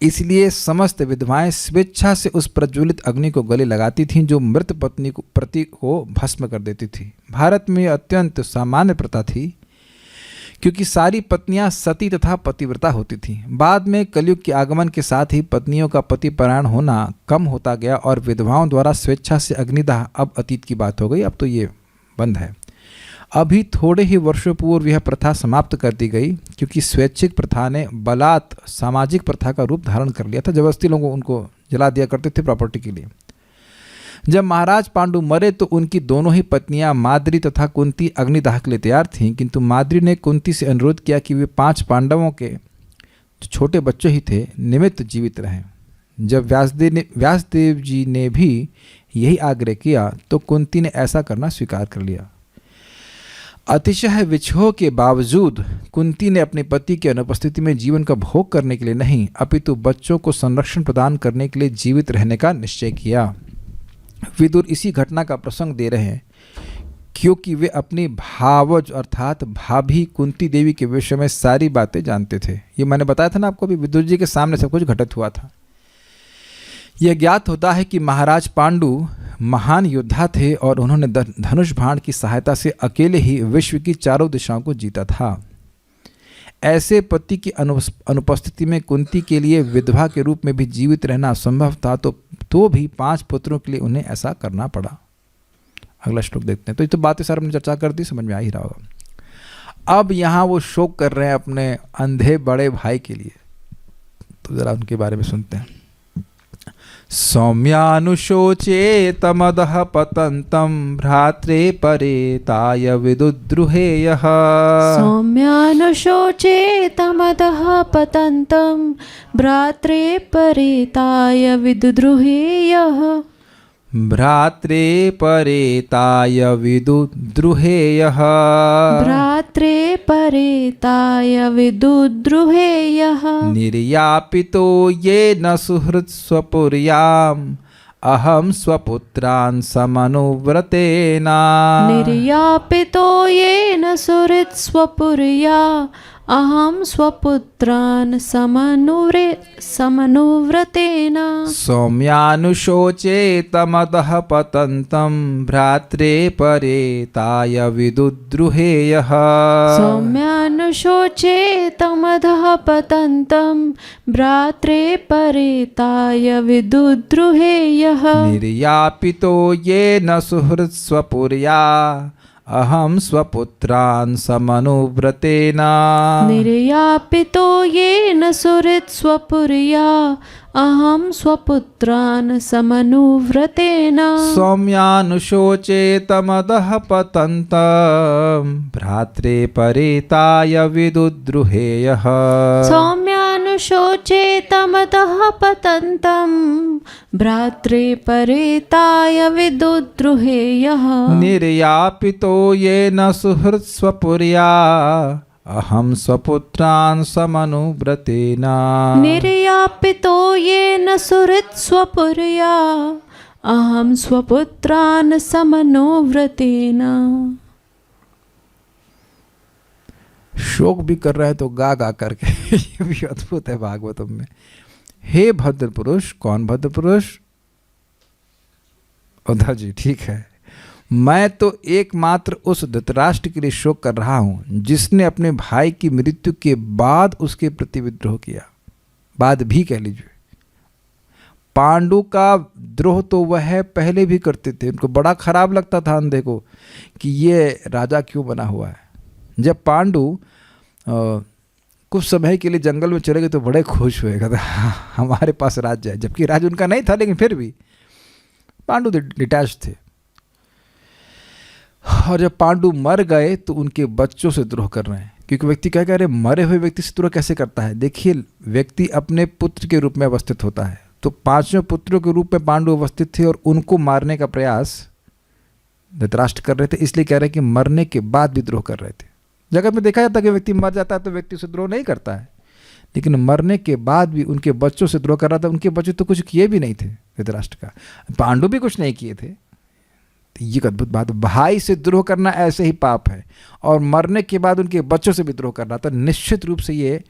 इसलिए समस्त विधवाएं स्वेच्छा से उस प्रज्वलित अग्नि को गले लगाती थीं जो मृत पत्नी को पति को भस्म कर देती थी। भारत में अत्यंत सामान्य प्रथा थी, क्योंकि सारी पत्नियां सती तथा पतिव्रता होती थीं। बाद में कलयुग के आगमन के साथ ही पत्नियों का पति परायण होना कम होता गया और विधवाओं द्वारा स्वेच्छा से अग्निदाह अब अतीत की बात हो गई, अब तो ये बंद है। अभी थोड़े ही वर्षों पूर्व यह प्रथा समाप्त कर दी गई, क्योंकि स्वैच्छिक प्रथा ने बलात् सामाजिक प्रथा का रूप धारण कर लिया था। जबरदस्ती लोगों उनको जला दिया करते थे प्रॉपर्टी के लिए। जब महाराज पांडु मरे तो उनकी दोनों ही पत्नियां माद्री तथा कुंती अग्निदाह के लिए तैयार थीं, किंतु माद्री ने कुंती से अनुरोध किया कि वे 5 पांडवों के जो छोटे बच्चे ही थे निमित्त जीवित रहें। जब व्यासदेव जी ने भी यही आग्रह किया तो कुंती ने ऐसा करना स्वीकार कर लिया। अतिशय विछोह के बावजूद कुंती ने अपने पति की अनुपस्थिति में जीवन का भोग करने के लिए नहीं, अपितु बच्चों को संरक्षण प्रदान करने के लिए जीवित रहने का निश्चय किया। विदुर इसी घटना का प्रसंग दे रहे हैं क्योंकि वे अपनी भावज अर्थात भाभी कुंती देवी के विषय में सारी बातें जानते थे। ये मैंने बताया था ना आपको, अभी विदुर जी के सामने सब कुछ घटित हुआ था। यह ज्ञात होता है कि महाराज पांडु महान योद्धा थे और उन्होंने धनुष बाण की सहायता से अकेले ही विश्व की चारों दिशाओं को जीता था। ऐसे पति की अनुपस्थिति में कुंती के लिए विधवा के रूप में भी जीवित रहना असंभव था, तो भी 5 पुत्रों के लिए उन्हें ऐसा करना पड़ा। अगला श्लोक देखते हैं। तो ये तो बातें सारी हमने चर्चा कर दी, समझ में आ ही रहा होगा। अब यहाँ वो शोक कर रहे हैं अपने अंधे बड़े भाई के लिए, तो जरा उनके बारे में सुनते हैं। सौम्यानुशोचे तमदः पतन्तं भ्रात्रे परेताय विदुद्रुहेयः। सौम्यानुशोचे तमदः पतन्तं भ्रात्रे परेताय विदुद्रुहेयः। भ्रात्रे परेताय विदुद्रुहेयः। भ्रात्रे परेताय विदुद्रुहेयः। निर्यापितो येन सुहृत् स्वपुर्याम् अहं स्वपुत्रान् समनुव्रतेन। निर्यापितो येन सुहृत् स्वपुर्या अहं स्वपुत्रान् समनुव्रतेन। सौम्यानुशोचे तमदः पतन्तं भ्रात्रे परेताय विदुद्रुहेयः। सौम्यानुशोचे तमदः पतन्तं भ्रात्रे परेताय विदुद्रुहेयः। निर्यापितो येन सुहृत् स्वपुर्या अहं स्वपुत्रान् समनुव्रतेन। निर्यापितो येन सुहृत् स्वपुर्या अहं स्वपुत्रान् समनुव्रतेन। सौम्यानुशोचे तमदः पतन्तं भ्रात्रे परेताय विदुद्रुहेयः। सौम्यानुशोचे तमदः पतन्तं भ्रात्रे परेताय विदुद्रुहेयः। निर्यापितो येन सुहृत् स्वपुर्या अहं स्वपुत्रान् समनुव्रतेन। निर्यापितो येन सुहृत् स्वपुर्या अहं स्वपुत्रान् समनुव्रतेन। शोक भी कर रहा है तो गा गा करके ये भी अद्भुत है भागवतम में। हे भद्र पुरुष। कौन भद्र पुरुष? उद्धव जी। ठीक है, मैं तो एकमात्र उस धृतराष्ट्र के लिए शोक कर रहा हूं जिसने अपने भाई की मृत्यु के बाद उसके प्रति विद्रोह किया। बाद भी कह लीजिए। पांडु का द्रोह तो वह पहले भी करते थे, उनको बड़ा खराब लगता था अंधे को कि ये राजा क्यों बना हुआ है। जब पांडु कुछ समय के लिए जंगल में चले गए तो बड़े खुश हुए, कहते हमारे पास राज्य है, जबकि राज्य उनका नहीं था, लेकिन फिर भी पांडु डिटैच थे। और जब पांडु मर गए तो उनके बच्चों से द्रोह कर रहे हैं, क्योंकि व्यक्ति क्या कह रहे, मरे हुए व्यक्ति से द्रोह कैसे करता है। देखिए, व्यक्ति अपने पुत्र के रूप में अवस्थित होता है, तो 5वें पुत्रों के रूप में पांडु अवस्थित थे और उनको मारने का प्रयास धृतराष्ट्र कर रहे थे। इसलिए कह रहे हैं कि मरने के बाद भी द्रोह कर रहे थे। जगत में देखा जाता है कि व्यक्ति मर जाता है तो व्यक्ति से द्रोह नहीं करता है, लेकिन मरने के बाद भी उनके बच्चों से द्रोह कर रहा था। उनके बच्चे तो कुछ किए भी नहीं थे धृतराष्ट्र का, पांडु भी कुछ नहीं किए थे। ये अद्भुत बात, भाई से द्रोह करना ऐसे ही पाप है, और मरने के बाद उनके बच्चों से भी द्रोह करना, तो निश्चित रूप से ये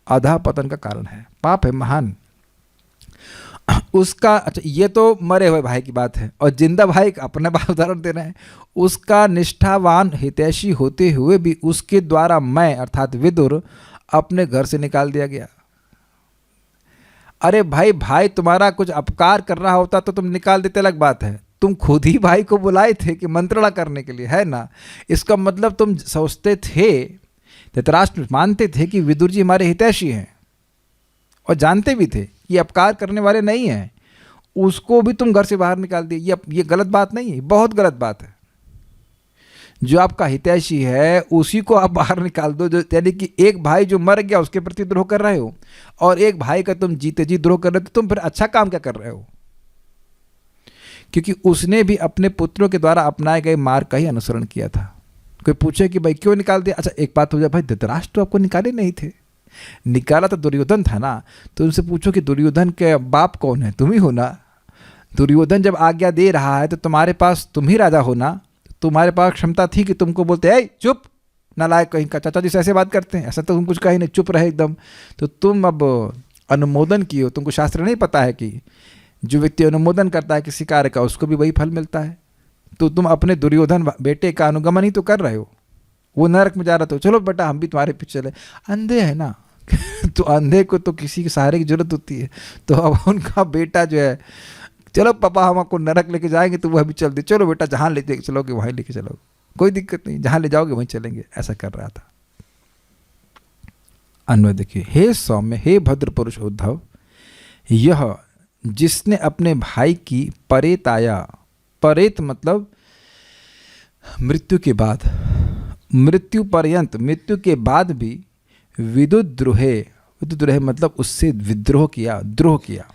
अधःपतन का कारण है, पाप है महान उसका। अच्छा, ये तो मरे हुए भाई की बात है, और जिंदा भाई का अपने बाप उदाहरण दे रहे हैं। उसका निष्ठावान हितैषी होते हुए भी उसके द्वारा मैं अर्थात विदुर अपने घर से निकाल दिया गया। अरे भाई तुम्हारा कुछ अपकार कर रहा होता तो तुम निकाल देते, अलग बात है। तुम खुद ही भाई को बुलाए थे कि मंत्रणा करने के लिए, है ना। इसका मतलब तुम सोचते थे, धृतराष्ट्र मानते थे कि विदुर जी हमारे हितैषी हैं, और जानते भी थे कि अपकार करने वाले नहीं हैं। उसको भी तुम घर से बाहर निकाल दिए। ये गलत बात नहीं है, बहुत गलत बात है। जो आपका हितैषी है उसी को आप बाहर निकाल दो, जो यानी कि एक भाई जो मर गया उसके प्रति द्रोह कर रहे हो, और एक भाई का तुम जीते जी द्रोह कर रहे हो, तो तुम फिर अच्छा काम क्या कर रहे हो? क्योंकि उसने भी अपने पुत्रों के द्वारा अपनाए गए मार्ग का ही अनुसरण किया था। कोई पूछे कि भाई क्यों निकाल दिया, अच्छा एक बात हो जाए, भाई धृतराष्ट्र तो आपको निकाले नहीं थे, निकाला तो दुर्योधन था ना। तो उनसे पूछो कि दुर्योधन के बाप कौन है? तुम ही हो ना। दुर्योधन जब आज्ञा दे रहा है तो तुम्हारे पास, तुम ही राजा हो ना, तुम्हारे पास क्षमता थी कि तुमको बोलते ऐ चुप नालायक कहीं का, चाचा जी से ऐसे बात करते हैं, ऐसा तो तुम कुछ कहीं नहीं, चुप रहे एकदम। तो तुम अब अनुमोदन किए हो, तुमको शास्त्र नहीं पता है कि जो व्यक्ति अनुमोदन करता है किसी कार्य का उसको भी वही फल मिलता है। तो तुम अपने दुर्योधन बेटे का अनुगमन ही तो कर रहे हो। वो नरक में जा रहा, तो चलो बेटा हम भी तुम्हारे पीछे चले। अंधे है ना तो अंधे को तो किसी के सहारे की जरूरत होती है। तो अब उनका बेटा जो है, चलो पापा हम आपको नरक लेके जाएंगे, तो वह भी चल दे, चलो बेटा जहाँ लेके चलोगे वहीं लेके चलोगे, कोई दिक्कत नहीं, जहाँ ले जाओगे वहीं चलेंगे, ऐसा कर रहा था। अन्वय देखिए, हे सौम्य, हे भद्र पुरुष उद्धव, यह जिसने अपने भाई की परेताया, परेत मतलब मृत्यु के बाद, मृत्यु पर्यंत, मृत्यु के बाद भी विदुद्रोहे, विदुद्रोहे मतलब उससे विद्रोह किया, द्रोह किया।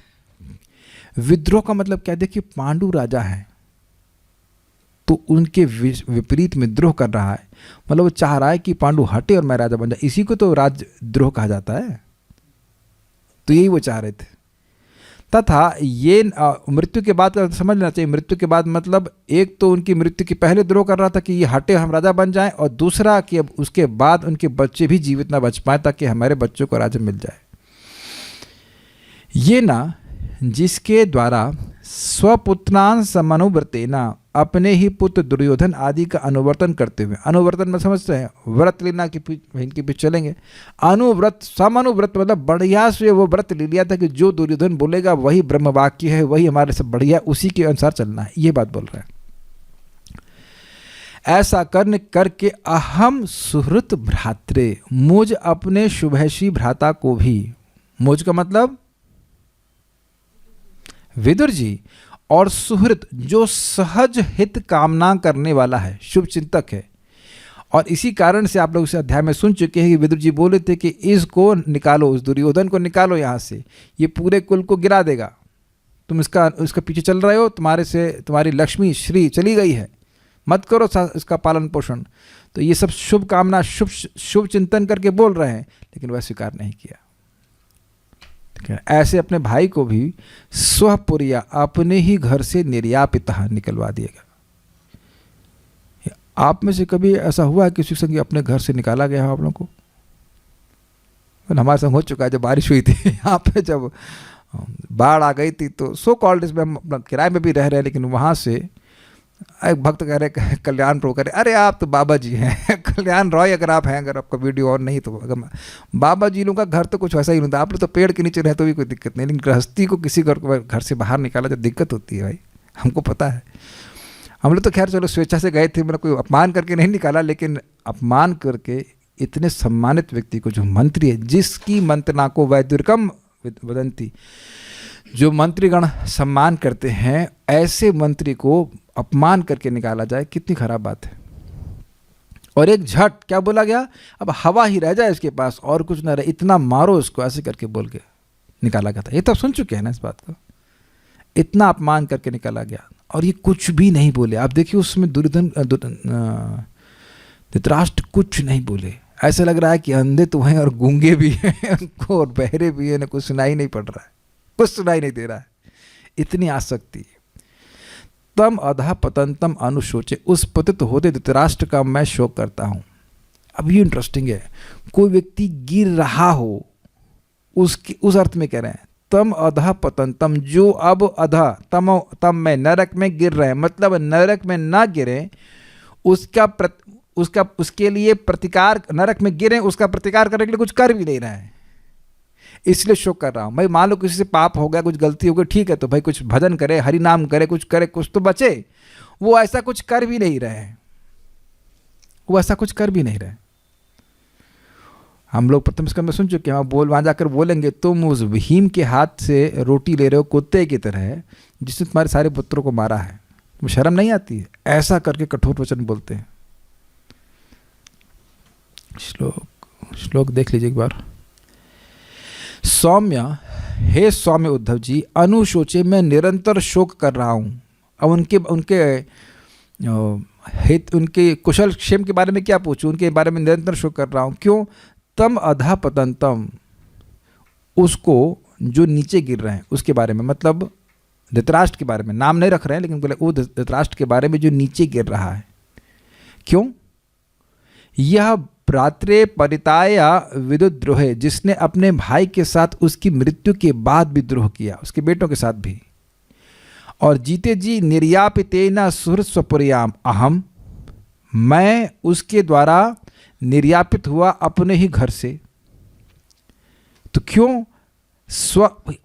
विद्रोह का मतलब क्या? देखिए पांडु राजा है तो उनके विपरीत में द्रोह कर रहा है, मतलब वो चाह रहा है कि पांडु हटे और मैं राजा बन जाए, इसी को तो राजद्रोह कहा जाता है। तो यही वो चाह रहे थे। तथा ये मृत्यु के बाद का समझ लेना चाहिए। मृत्यु के बाद मतलब एक तो उनकी मृत्यु के पहले द्रोह कर रहा था कि ये हटे हम राजा बन जाएं, और दूसरा कि अब उसके बाद उनके बच्चे भी जीवित ना बच पाए ताकि हमारे बच्चों को राजा मिल जाए। ये ना जिसके द्वारा स्वपुत्रान समनुव्रतेना, अपने ही पुत्र दुर्योधन आदि का अनुवर्तन करते हुए, अनुवर्तन में समझते हैं व्रत लेना कि इनके पीछे चलेंगे, अनुव्रत, समानुव्रत मतलब बढ़िया से वो व्रत ले लिया था कि जो दुर्योधन बोलेगा वही ब्रह्म वाक्य है, वही हमारे सब बढ़िया, उसी के अनुसार चलना है, ये बात बोल रहे हैं। ऐसा करके अहम सुहृत भ्रात्रे, मुझ अपने शुभैषी भ्राता को भी, मुझ का मतलब विदुर जी, और सुहृत जो सहज हित कामना करने वाला है, शुभ चिंतक है। और इसी कारण से आप लोग इस अध्याय में सुन चुके हैं कि विदुर जी बोले थे कि इसको निकालो, उस दुर्योधन को निकालो यहाँ से, ये पूरे कुल को गिरा देगा, तुम इसका पीछे चल रहे हो, तुम्हारे से तुम्हारी लक्ष्मी श्री चली गई है, मत करो इसका पालन पोषण। तो ये सब शुभ कामना, शुभ चिंतन करके बोल रहे हैं, लेकिन वह स्वीकार नहीं किया। ऐसे अपने भाई को भी स्वपुरिया, अपने ही घर से निर्यापितः निकलवा दिएगा। आप में से कभी ऐसा हुआ है किसी संग अपने घर से निकाला गया हो आप लोगों को? हमारे संग हो चुका है। जब बारिश हुई थी यहाँ पे, जब बाढ़ आ गई थी, तो सो कॉल्ड इसमें हम अपना किराए में भी रह रहे हैं, लेकिन वहाँ से एक भक्त कह रहे, कल्याण प्रो करे, अरे आप तो बाबा जी हैं कल्याण रॉय, अगर आप हैं, अगर आपका वीडियो और नहीं तो, अगर बाबा जी लोगों का घर तो कुछ वैसा ही नहीं था। आप लोग तो पेड़ के नीचे रहे तो भी कोई दिक्कत नहीं, लेकिन गृहस्थी को किसी घर से बाहर निकाला तो दिक्कत होती है भाई, हमको पता है। हम लोग तो खैर चलो स्वेच्छा से गए थे, मतलब कोई अपमान करके नहीं निकाला, लेकिन अपमान करके इतने सम्मानित व्यक्ति को, जो मंत्री है, जिसकी मंत्रणा को वैदुर्कम वदंती, जो मंत्रीगण सम्मान करते हैं, ऐसे मंत्री को अपमान करके निकाला जाए, कितनी खराब बात है। और एक झट क्या बोला गया, अब हवा ही रह जाए इसके पास और कुछ ना रहे, इतना मारो उसको, ऐसे करके बोल के निकाला गया था। ये तो सुन चुके हैं ना इस बात को, इतना अपमान करके निकाला गया और ये कुछ भी नहीं बोले। आप देखिए उसमें धृतराष्ट्र कुछ नहीं बोले। ऐसा लग रहा है कि अंधे तो हैं और गूंगे भी हैं उनको, और बहरे भी हैं, कुछ सुनाई नहीं पड़ रहा है, कुछ सुनाई नहीं दे रहा है, इतनी आसक्ति। तम अधः पतंतम अनुशोचे, उस पतित होते धृतराष्ट्र का मैं शोक करता हूँ। अब ये इंटरेस्टिंग है, कोई व्यक्ति गिर रहा हो, उसकी उस अर्थ में कह रहे हैं तम अधः पतंतम, जो अब अधः तम में नरक में गिर रहे हैं, मतलब नरक में ना गिरे, उसके लिए प्रतिकार, नरक में गिरे उसका प्रतिकार करने के लिए कुछ कर भी नहीं रहे हैं, इसलिए शोक कर रहा हूँ। भाई मान लो किसी से पाप हो गया, कुछ गलती हो गई, ठीक है, तो भाई कुछ भजन करे, हरि नाम करे, कुछ करे, कुछ तो बचे। वो ऐसा कुछ कर भी नहीं रहे, वो ऐसा कुछ कर भी नहीं रहे। हम लोग प्रथम स्कंद में सुन चुके हैं, वहाँ जाकर बोलेंगे तुम उस भीम के हाथ से रोटी ले रहे हो कुत्ते की तरह जिसने तुम्हारे सारे पुत्रों को मारा है, तुम्हें शर्म नहीं आती है? ऐसा करके कठोर वचन बोलते हैं। श्लोक देख लीजिए एक बार। सौम्य, हे सौम्य उद्धव जी, अनुशोचे मैं निरंतर शोक कर रहा हूँ। अब उनके कुशल क्षेम के बारे में क्या पूछूं, उनके बारे में निरंतर शोक कर रहा हूँ। क्यों? तम अधा पतंतम, उसको जो नीचे गिर रहे हैं उसके बारे में, मतलब धृतराष्ट्र के बारे में, नाम नहीं रख रहे हैं लेकिन बोले वो धृतराष्ट्र के बारे में जो नीचे गिर रहा है। क्यों? यह भ्रात्रे परिताया विदुद्रोहे, जिसने अपने भाई के साथ उसकी मृत्यु के बाद भी द्रोह किया, उसके बेटों के साथ भी। और जीते जी निर्यापितेन सुहृत् स्वपुर्याम अहम, मैं उसके द्वारा निर्यापित हुआ अपने ही घर से। तो क्यों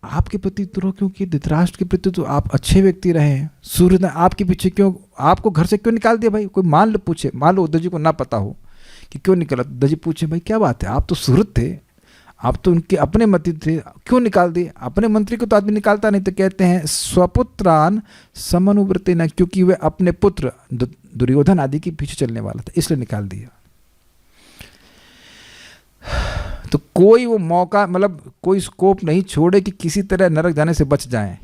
आपके प्रति द्रोह क्यों किया? धृतराष्ट्र के प्रति तो आप अच्छे व्यक्ति रहे हैं, सूर्य ने आपके पीछे क्यों, आपको घर से क्यों निकाल दिया भाई? कोई मान लो उद्धव जी को ना पता हो कि क्यों निकला, उद्धव जी पूछे भाई क्या बात है, आप तो सूरत थे, आप तो उनके अपने मंत्री थे, क्यों निकाल दिए? अपने मंत्री को तो आदमी निकालता नहीं। तो कहते हैं स्वपुत्रान समनुव्रते न, क्योंकि वे अपने पुत्र दुर्योधन आदि के पीछे चलने वाला था, इसलिए निकाल दिया। तो कोई वो मौका, मतलब कोई स्कोप नहीं छोड़े कि किसी तरह नरक जाने से बच जाएं।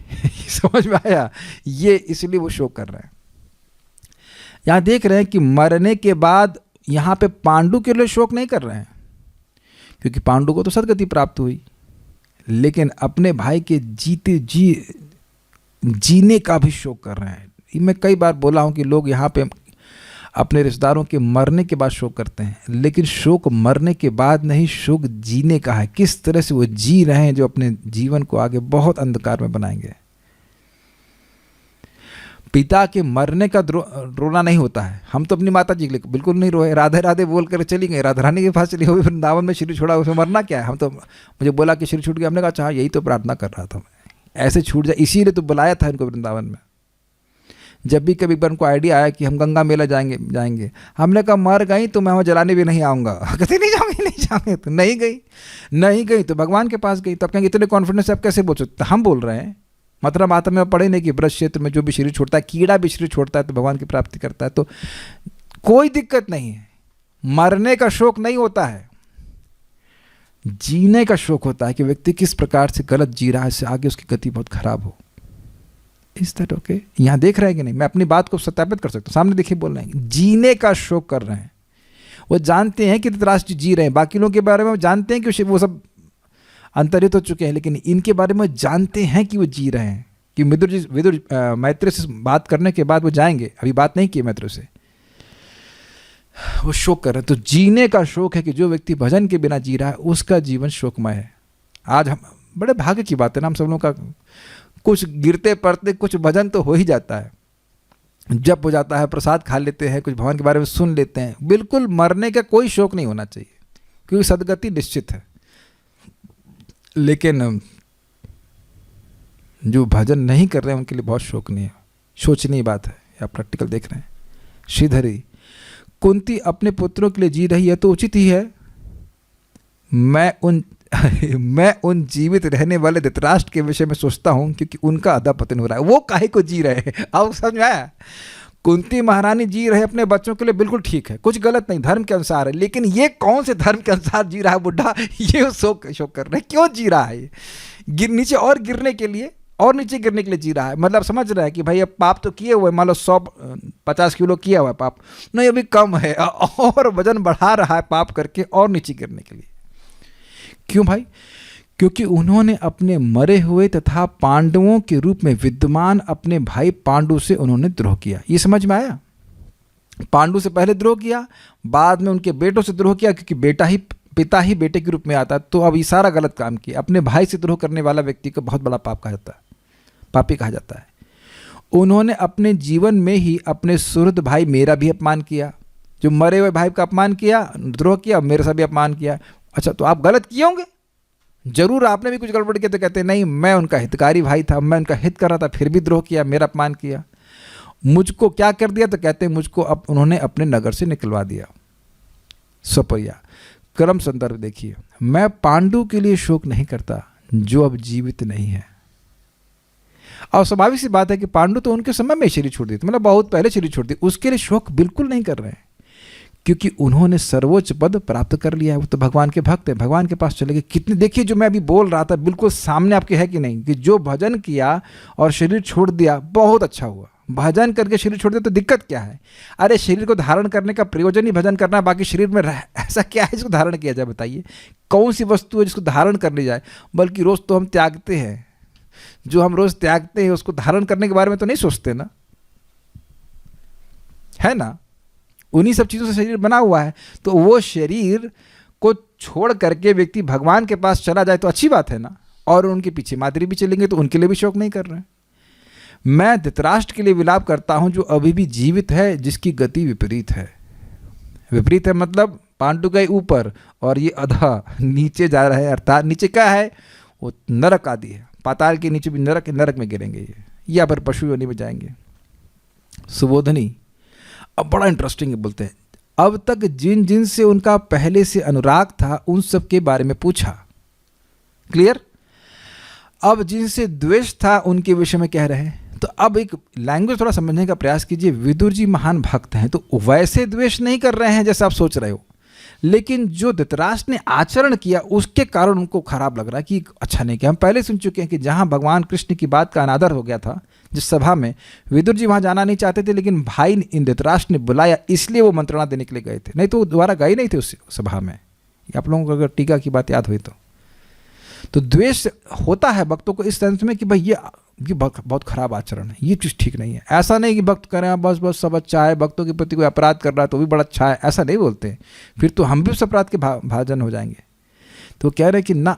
समझ में आया? ये इसलिए वो शोक कर रहे हैं। यहां देख रहे हैं कि मरने के बाद यहां पे पांडु के लिए शोक नहीं कर रहे हैं, क्योंकि पांडु को तो सदगति प्राप्त हुई, लेकिन अपने भाई के जीने का भी शोक कर रहे हैं। मैं कई बार बोला हूं कि लोग यहाँ पे अपने रिश्तेदारों के मरने के बाद शोक करते हैं, लेकिन शोक मरने के बाद नहीं, शोक जीने का है। किस तरह से वो जी रहे हैं जो अपने जीवन को आगे बहुत अंधकार में बनाएंगे। पिता के मरने का रोना नहीं होता है। हम तो अपनी माता जी के लिए बिल्कुल नहीं रोए, राधे राधे बोल कर चली गई, राधा रानी के पास चली गई, वृंदावन में शरीर छोड़ा, उसमें मरना क्या है? हम तो, मुझे बोला कि शरीर छूट गया, हमने कहा अच्छा यही तो प्रार्थना कर रहा था मैं, ऐसे छूट जाए, इसीलिए तो बुलाया था इनको वृंदावन में। जब भी कभी बार उनको आइडिया आया कि हम गंगा मेला जाएंगे, हमने कहा मर गई तो मैं वहाँ जलाने भी नहीं आऊँगा। कहते नहीं जाऊँगे, तो नहीं गई तो भगवान के पास गई। तो आप कहेंगे इतने कॉन्फिडेंस से आप कैसे बोल सकते? हम बोल रहे हैं, मतलब आता में पढ़े नहीं कि ब्रज क्षेत्र में जो भी शरीर छोड़ता है, कीड़ा भी शरीर छोड़ता है तो भगवान की प्राप्ति करता है। तो कोई दिक्कत नहीं है, मरने का शोक नहीं होता है, जीने का शोक होता है कि व्यक्ति किस प्रकार से गलत जी रहा है, इससे आगे उसकी गति बहुत खराब हो। इस दैट ओके? यहाँ देख रहे हैं कि नहीं? मैं अपनी बात को सत्यापित कर सकता हूँ, सामने देखिए बोल रहे हैं, जीने का शोक कर रहे हैं। वो जानते हैं कि धृतराष्ट्र जी रहे हैं, बाकी लोगों के बारे में जानते हैं कि वो सब अंतरित हो चुके हैं, लेकिन इनके बारे में जानते हैं कि वो जी रहे हैं। कि विदुर मैत्रेय से बात करने के बाद वो जाएंगे, अभी बात नहीं की मैत्रेय से, वो शोक कर रहे हैं। तो जीने का शोक है कि जो व्यक्ति भजन के बिना जी रहा है उसका जीवन शोकमय है। आज हम बड़े भाग्य की बात है ना, हम सब लोगों का कुछ गिरते पड़ते कुछ भजन तो हो ही जाता है, जप हो जाता है, प्रसाद खा लेते हैं, कुछ भगवान के बारे में सुन लेते हैं। बिल्कुल मरने का कोई शोक नहीं होना चाहिए, क्योंकि सदगति निश्चित है। लेकिन जो भजन नहीं कर रहे हैं उनके लिए बहुत शोक नहीं है, सोचनीय बात है। आप प्रैक्टिकल देख रहे हैं। श्रीधरी, कुंती अपने पुत्रों के लिए जी रही है तो उचित ही है। मैं उन जीवित रहने वाले धृतराष्ट्र के विषय में सोचता हूं, क्योंकि उनका अधःपतन हो रहा है। वो काहे को जी रहे हैं? आप समझ में आया? कुंती महारानी जी रहे अपने बच्चों के लिए, बिल्कुल ठीक है, कुछ गलत नहीं, धर्म के अनुसार है। लेकिन ये कौन से धर्म के अनुसार जी रहा है बुढ़ा? ये शोक कर रहे हैं। क्यों जी रहा है? नीचे और गिरने के लिए, और नीचे गिरने के लिए जी रहा है। मतलब समझ रहा है कि भाई अब पाप तो किए हुए, मान लो 150 किलो किया हुआ है पाप, नहीं अभी कम है, और वजन बढ़ा रहा है पाप करके और नीचे गिरने के लिए। क्यों भाई? क्योंकि उन्होंने अपने मरे हुए तथा पांडवों के रूप में विद्यमान अपने भाई पांडु से उन्होंने द्रोह किया। ये समझ में आया? पांडु से पहले द्रोह किया, बाद में उनके बेटों से द्रोह किया, क्योंकि पिता ही बेटे के रूप में आता है। तो अब ये सारा गलत काम किया। अपने भाई से द्रोह करने वाला व्यक्ति को बहुत बड़ा पाप कहा जाता है, पापी कहा जाता है। उन्होंने अपने जीवन में ही अपने सुहृद भाई मेरा भी अपमान किया, जो मरे हुए भाई का अपमान किया, द्रोह किया, मेरे से भी अपमान किया। अच्छा, तो आप गलत किए होंगे, जरूर आपने भी कुछ गड़बड़ किया। तो कहते नहीं, मैं उनका हितकारी भाई था, मैं उनका हित कर रहा था, फिर भी द्रोह किया, मेरा अपमान किया। मुझको क्या कर दिया? तो कहते हैं मुझको उन्होंने अपने नगर से निकलवा दिया, स्वपुर्या। क्रम संदर्भ देखिए, मैं पांडु के लिए शोक नहीं करता जो अब जीवित नहीं है। और स्वाभाविक सी बात है कि पांडु तो उनके समय में शरीर छोड़ दिए, मतलब बहुत पहले शरीर छोड़ दिए, उसके लिए शोक बिल्कुल नहीं कर रहे हैं, क्योंकि उन्होंने सर्वोच्च पद प्राप्त कर लिया है। वो तो भगवान के भक्त हैं, भगवान के पास चले गए। कितने, देखिए जो मैं अभी बोल रहा था बिल्कुल सामने आपके है कि नहीं, कि जो भजन किया और शरीर छोड़ दिया बहुत अच्छा हुआ। भजन करके शरीर छोड़ दिया तो दिक्कत क्या है? अरे शरीर को धारण करने का प्रयोजन ही भजन करना है, बाकी शरीर में ऐसा क्या है जिसको धारण किया जाए? बताइए, कौन सी वस्तु है जिसको धारण कर ली जाए? बल्कि रोज तो हम त्यागते हैं, जो हम रोज त्यागते हैं उसको धारण करने के बारे में तो नहीं सोचते ना, है ना? उन्हीं सब चीज़ों से शरीर बना हुआ है। तो वो शरीर को छोड़ करके व्यक्ति भगवान के पास चला जाए तो अच्छी बात है ना। और उनके पीछे माद्री भी चलेंगे तो उनके लिए भी शोक नहीं कर रहे हैं। मैं धृतराष्ट्र के लिए विलाप करता हूं जो अभी भी जीवित है, जिसकी गति विपरीत है। विपरीत है मतलब पांडु के ऊपर और ये अधा नीचे जा रहा है, अर्थात नीचे क्या है? वो नरक आदि है, पाताल के नीचे भी नरक, नरक में गिरेंगे ये, या फिर पशु योनि में जाएंगे। सुबोधनी अब बड़ा इंटरेस्टिंग है, बोलते हैं अब तक जिन जिन से उनका पहले से अनुराग था उन सब के बारे में पूछा। क्लियर? अब जिनसे द्वेष था उनके विषय में कह रहे हैं। तो अब एक लैंग्वेज थोड़ा समझने का प्रयास कीजिए। विदुर जी महान भक्त हैं तो वैसे द्वेष नहीं कर रहे हैं जैसे आप सोच रहे हो, लेकिन जो धृतराष्ट्र ने आचरण किया उसके कारण उनको खराब लग रहा है कि अच्छा नहीं किया। हम पहले सुन चुके हैं कि जहां भगवान कृष्ण की बात का अनादर हो गया था, जिस सभा में विदुर जी वहां जाना नहीं चाहते थे, लेकिन भाई इन धृतराष्ट्र ने बुलाया इसलिए वो मंत्रणा देने के लिए गए थे, नहीं तो वो दोबारा गए नहीं थे उस सभा में। आप लोगों को अगर टीका की बात याद हुई तो द्वेष होता है भक्तों को इस सेंस में कि भाई ये बहुत खराब आचरण है, ये चीज़ ठीक नहीं है। ऐसा नहीं कि भक्त करें बस बस सब अच्छा है, भक्तों के प्रति कोई अपराध कर रहा है तो भी बड़ा अच्छा है, ऐसा नहीं बोलते। फिर तो हम भी उस अपराध के भाजन हो जाएंगे। तो कह रहे हैं कि ना,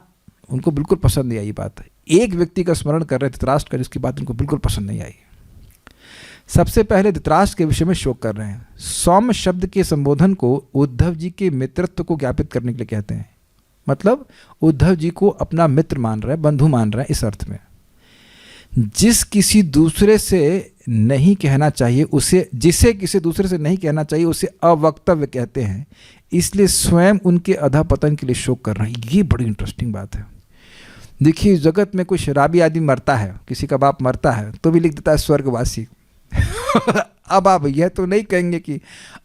उनको बिल्कुल पसंद नहीं आई बात। एक व्यक्ति का स्मरण कर रहे थे धृतराष्ट्र का, जिसकी बात उनको बिल्कुल पसंद नहीं आई। सबसे पहले धृतराष्ट्र के विषय में शोक कर रहे हैं। सौम्य शब्द के संबोधन को उद्धव जी के मित्रत्व को ज्ञापित करने के लिए कहते हैं। मतलब उद्धव जी को अपना मित्र मान रहे हैं, बंधु मान रहे हैं इस अर्थ में। जिस किसी दूसरे से नहीं कहना चाहिए उसे, जिसे किसी दूसरे से नहीं कहना चाहिए उसे अवक्तव्य कहते हैं, इसलिए स्वयं उनके अधःपतन के लिए शोक कर रहे हैं। ये बड़ी इंटरेस्टिंग बात है। देखिए जगत में कोई शराबी आदमी मरता है, किसी का बाप मरता है तो भी लिख देता है स्वर्गवासी। अब आप यह तो नहीं कहेंगे कि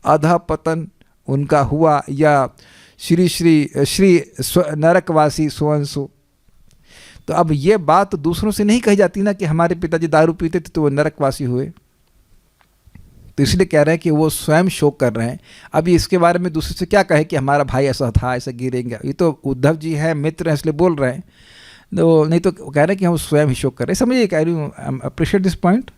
अधःपतन उनका हुआ या श्री श्री श्री नरकवासी सोअंसो। तो अब ये बात तो दूसरों से नहीं कही जाती ना कि हमारे पिताजी दारू पीते थे तो वो नरकवासी हुए। तो इसलिए कह रहे हैं कि वो स्वयं शोक कर रहे हैं। अभी इसके बारे में दूसरे से क्या कहे कि हमारा भाई ऐसा था, ऐसा गिरेंगे। ये तो उद्धव जी हैं, मित्र हैं, इसलिए बोल रहे हैं। तो नहीं तो कह रहे हैं कि हम स्वयं ही शोक कर रहे हैं। समझिए, कह रही हूँ, अप्रिशिएट दिस पॉइंट।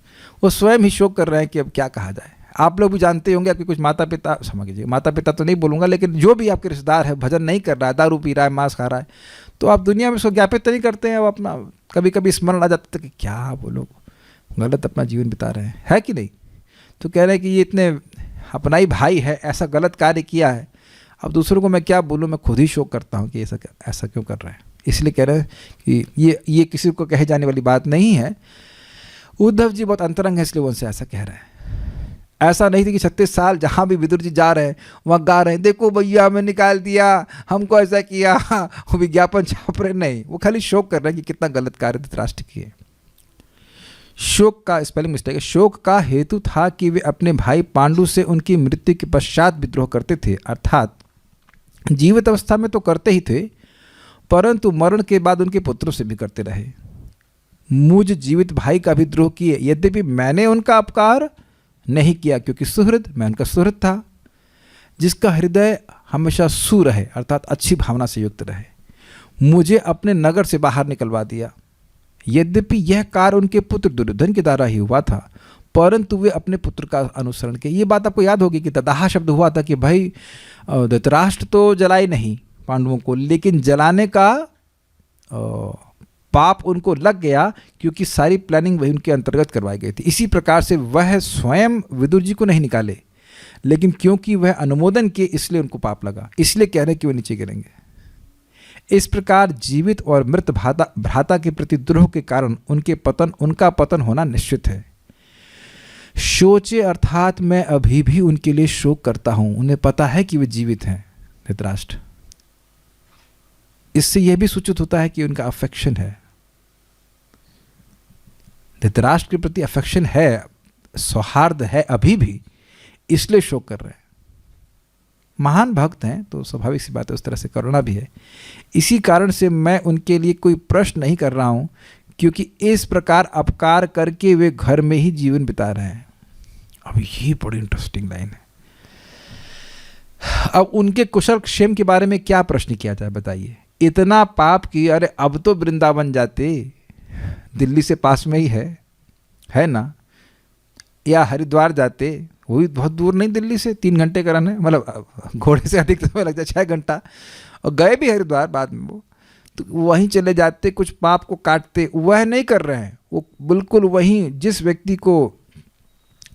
वो स्वयं ही शोक कर रहे हैं कि अब क्या कहा जाए। आप लोग भी जानते होंगे, आपके कुछ माता पिता, समझ लीजिए माता पिता तो नहीं बोलूँगा, लेकिन जो भी आपके रिश्तेदार है भजन नहीं कर रहा है, दारू पी रहा है, मांस खा रहा है, तो आप दुनिया में उसको ज्ञापित तो नहीं करते हैं। अब अपना कभी कभी स्मरण आ जाता है कि क्या वो लोग गलत अपना जीवन बिता रहे हैं, है कि नहीं। तो कह रहे हैं कि ये इतने अपना ही भाई है, ऐसा गलत कार्य किया है, अब दूसरों को मैं क्या बोलूँ, मैं खुद ही शोक करता हूँ कि ऐसा क्यों कर रहे हैं। इसलिए कह रहे हैं कि ये किसी को कहे जाने वाली बात नहीं है। उद्धव जी बहुत अंतरंग है, इसलिए वो उनसे ऐसा कह रहे हैं। ऐसा नहीं थी कि 36 साल जहाँ भी विदुर जी जा रहे हैं वहाँ गा रहे हैं, देखो भैया हमें निकाल दिया, हमको ऐसा किया, वो विज्ञापन छाप रहे। नहीं, वो खाली शोक कर रहे हैं कि कितना गलत कार्य धृतराष्ट्र किए। शोक का स्पेलिंग मिस्टेक है। शोक का हेतु था कि वे अपने भाई पांडु से उनकी मृत्यु के पश्चात विद्रोह करते थे, अर्थात जीवित अवस्था में तो करते ही थे, परंतु मरण के बाद उनके पुत्रों से भी करते रहे। मुझ जीवित भाई का भी द्रोह किए, यद्यपि मैंने उनका अपकार नहीं किया, क्योंकि सुहृद, मैं उनका सुहृद था, जिसका हृदय हमेशा सु रहे, अर्थात अच्छी भावना से युक्त रहे। मुझे अपने नगर से बाहर निकलवा दिया। यद्यपि यह कार्य उनके पुत्र दुर्योधन के द्वारा ही हुआ था, परंतु वे अपने पुत्र का अनुसरण किए। ये बात आपको याद होगी कि ददाह शब्द हुआ था कि भाई धृतराष्ट्र तो जलाए नहीं पांडवों को, लेकिन जलाने का पाप उनको लग गया, क्योंकि सारी प्लानिंग वही उनके अंतर्गत करवाई गई थी। इसी प्रकार से वह स्वयं विदुर जी को नहीं निकाले, लेकिन क्योंकि वह अनुमोदन किए इसलिए उनको पाप लगा, इसलिए कह रहे हैं कि वह नीचे गिरेंगे। इस प्रकार जीवित और मृत भ्राता के प्रति द्रोह के कारण उनका पतन होना निश्चित है। शोचे अर्थात मैं अभी भी उनके लिए शोक करता हूं। उन्हें पता है कि वे जीवित हैं धृतराष्ट्र, इससे यह भी सूचित होता है कि उनका अफेक्शन है, धृतराष्ट्र के प्रति अफेक्शन है, सौहार्द है अभी भी, इसलिए शोक कर रहे हैं। महान भक्त हैं तो स्वाभाविक सी बात है, उस तरह से करुणा भी है। इसी कारण से मैं उनके लिए कोई प्रश्न नहीं कर रहा हूं, क्योंकि इस प्रकार अपकार करके वे घर में ही जीवन बिता रहे हैं। अब ये बड़ी इंटरेस्टिंग लाइन है। अब उनके कुशल क्षेम के बारे में क्या प्रश्न किया जाए बताइए। इतना पाप किया, अरे अब तो वृंदावन जाते, दिल्ली से पास में ही है ना, या हरिद्वार जाते, वो भी बहुत दूर नहीं दिल्ली से, 3 घंटे का रन है, मतलब घोड़े से अधिक समय लग जाए 6 घंटा, और गए भी हरिद्वार बाद में वो, तो वहीं चले जाते, कुछ पाप को काटते। वह नहीं कर रहे हैं, वो बिल्कुल वहीं जिस व्यक्ति को,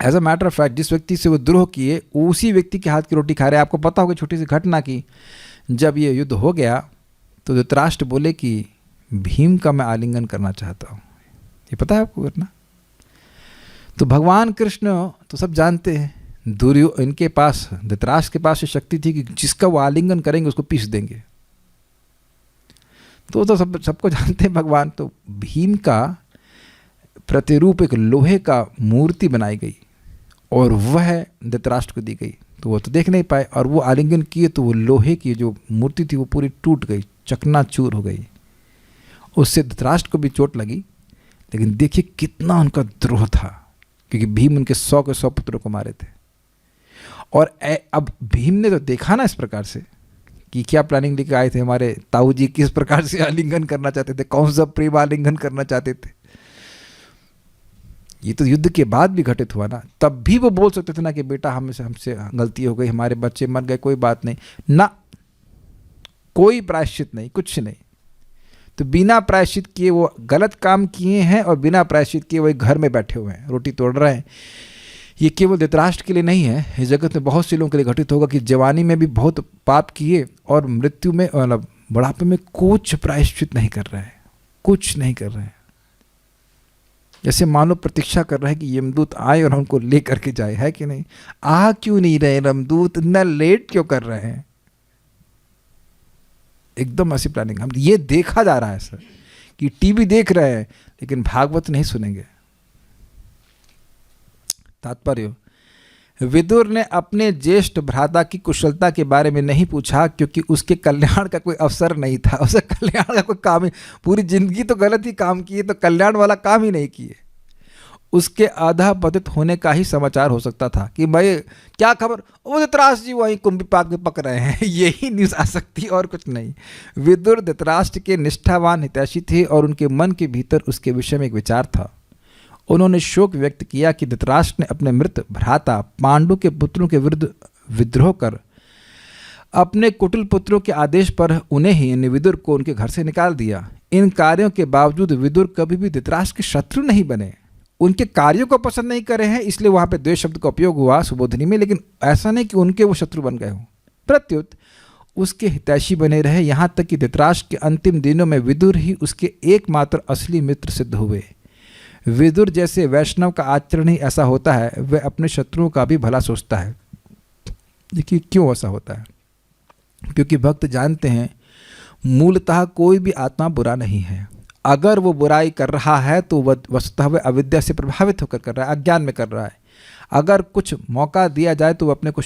as a matter of fact जिस व्यक्ति से वो द्रोह किए, उसी व्यक्ति के हाथ की रोटी खा रहे हैं। आपको पता होगा छोटी सी घटना की, जब ये युद्ध हो गया तो धृतराष्ट्र बोले कि भीम का मैं आलिंगन करना चाहता हूँ। ये पता है आपको घटना? तो भगवान कृष्ण तो सब जानते हैं, इनके पास, धृतराष्ट्र के पास ये शक्ति थी कि जिसका वो आलिंगन करेंगे उसको पीस देंगे। तो सबको जानते हैं भगवान। तो भीम का प्रतिरूप एक लोहे का मूर्ति बनाई गई और वह धृतराष्ट्र को दी गई। तो वो तो देख नहीं पाए, और वो आलिंगन किए तो वो लोहे की जो मूर्ति थी वो पूरी टूट गई, चकनाचूर हो गई। उससे धृतराष्ट्र को भी चोट लगी, लेकिन देखिए कितना उनका द्रोह था, क्योंकि भीम उनके 100 के 100 पुत्रों को मारे थे। और अब भीम ने तो देखा ना इस प्रकार से कि क्या प्लानिंग लेके आए थे हमारे ताऊ जी, किस प्रकार से आलिंगन करना चाहते थे, कौन सा प्रेम आलिंगन करना चाहते थे। ये तो युद्ध के बाद भी घटित हुआ ना, तब भी वो बोल सकते थे ना कि बेटा हमसे गलती हो गई, हमारे बच्चे मर गए, कोई बात नहीं ना, कोई प्रायश्चित नहीं, कुछ नहीं। तो बिना प्रायश्चित किए वो गलत काम किए हैं, और बिना प्रायश्चित किए वो घर में बैठे हुए हैं, रोटी तोड़ रहे हैं। ये केवल धृतराष्ट्र के लिए नहीं है, इस जगत में बहुत से लोगों के लिए घटित होगा कि जवानी में भी बहुत पाप किए और मृत्यु में, मतलब बुढ़ापे में कुछ प्रायश्चित नहीं कर रहे हैं, कुछ नहीं कर रहे हैं। जैसे मानो प्रतीक्षा कर रहे हैं कि यमदूत आए और उनको ले करके जाए, है कि नहीं? आ क्यों नहीं रहे यमदूत, इतना लेट क्यों कर रहे हैं? एकदम ऐसी प्लानिंग। हम ये देखा जा रहा है सर कि टीवी देख रहे हैं लेकिन भागवत नहीं सुनेंगे। तात्पर्य, विदुर ने अपने ज्येष्ठ भ्राता की कुशलता के बारे में नहीं पूछा, क्योंकि उसके कल्याण का कोई अवसर नहीं था। उसे कल्याण का कोई काम ही, पूरी जिंदगी तो गलत ही काम किए, तो कल्याण वाला काम ही नहीं किए। उसके आधा पतित होने का ही समाचार हो सकता था कि भाई क्या खबर, वो धृतराष्ट्र जी वहीं कुंभी पाक में पक रहे हैं, यही न्यूज़ आ सकती, और कुछ नहीं। विदुर धृतराष्ट्र के निष्ठावान हितैषी थे और उनके मन के भीतर उसके विषय में एक विचार था। उन्होंने शोक व्यक्त किया कि धृतराष्ट्र ने अपने मृत भ्राता पांडु के पुत्रों के विरुद्ध विद्रोह कर अपने कुटिल पुत्रों के आदेश पर उन्हें ही, यानी विदुर को, उनके घर से निकाल दिया। इन कार्यों के बावजूद विदुर कभी भी धृतराष्ट्र के शत्रु नहीं बने। उनके कार्यों को पसंद नहीं करे हैं, इसलिए वहाँ पे द्वेष शब्द का उपयोग हुआ सुबोधनी में, लेकिन ऐसा नहीं कि उनके वो शत्रु बन गए हों। प्रत्युत उसके हितैषी बने रहे, यहाँ तक कि धृतराष्ट्र के अंतिम दिनों में विदुर ही उसके एकमात्र असली मित्र सिद्ध हुए। विदुर जैसे वैष्णव का आचरण ही ऐसा होता है, वह अपने शत्रुओं का भी भला सोचता है। देखिए क्यों ऐसा होता है, क्योंकि भक्त जानते हैं मूलतः कोई भी आत्मा बुरा नहीं है। अगर वो बुराई कर रहा है तो वस्तुतः वह अविद्या से प्रभावित होकर कर रहा है, अज्ञान में कर रहा है। अगर कुछ मौका दिया जाए तो वो अपने को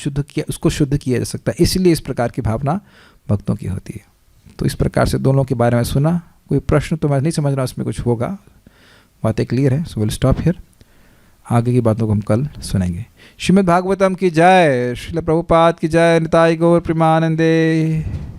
उसको शुद्ध किया जा सकता है। इसलिए इस प्रकार की भावना भक्तों की होती है। तो इस प्रकार से दोनों के बारे में सुना। कोई प्रश्न तो मैं नहीं समझ रहा उसमें कुछ होगा, बातें क्लियर है। सो विल स्टॉप हियर, आगे की बातों को हम कल सुनेंगे। श्रीमद् भागवतम की जय, श्रील प्रभुपाद की जय, निताई गौर प्रेमानंदे।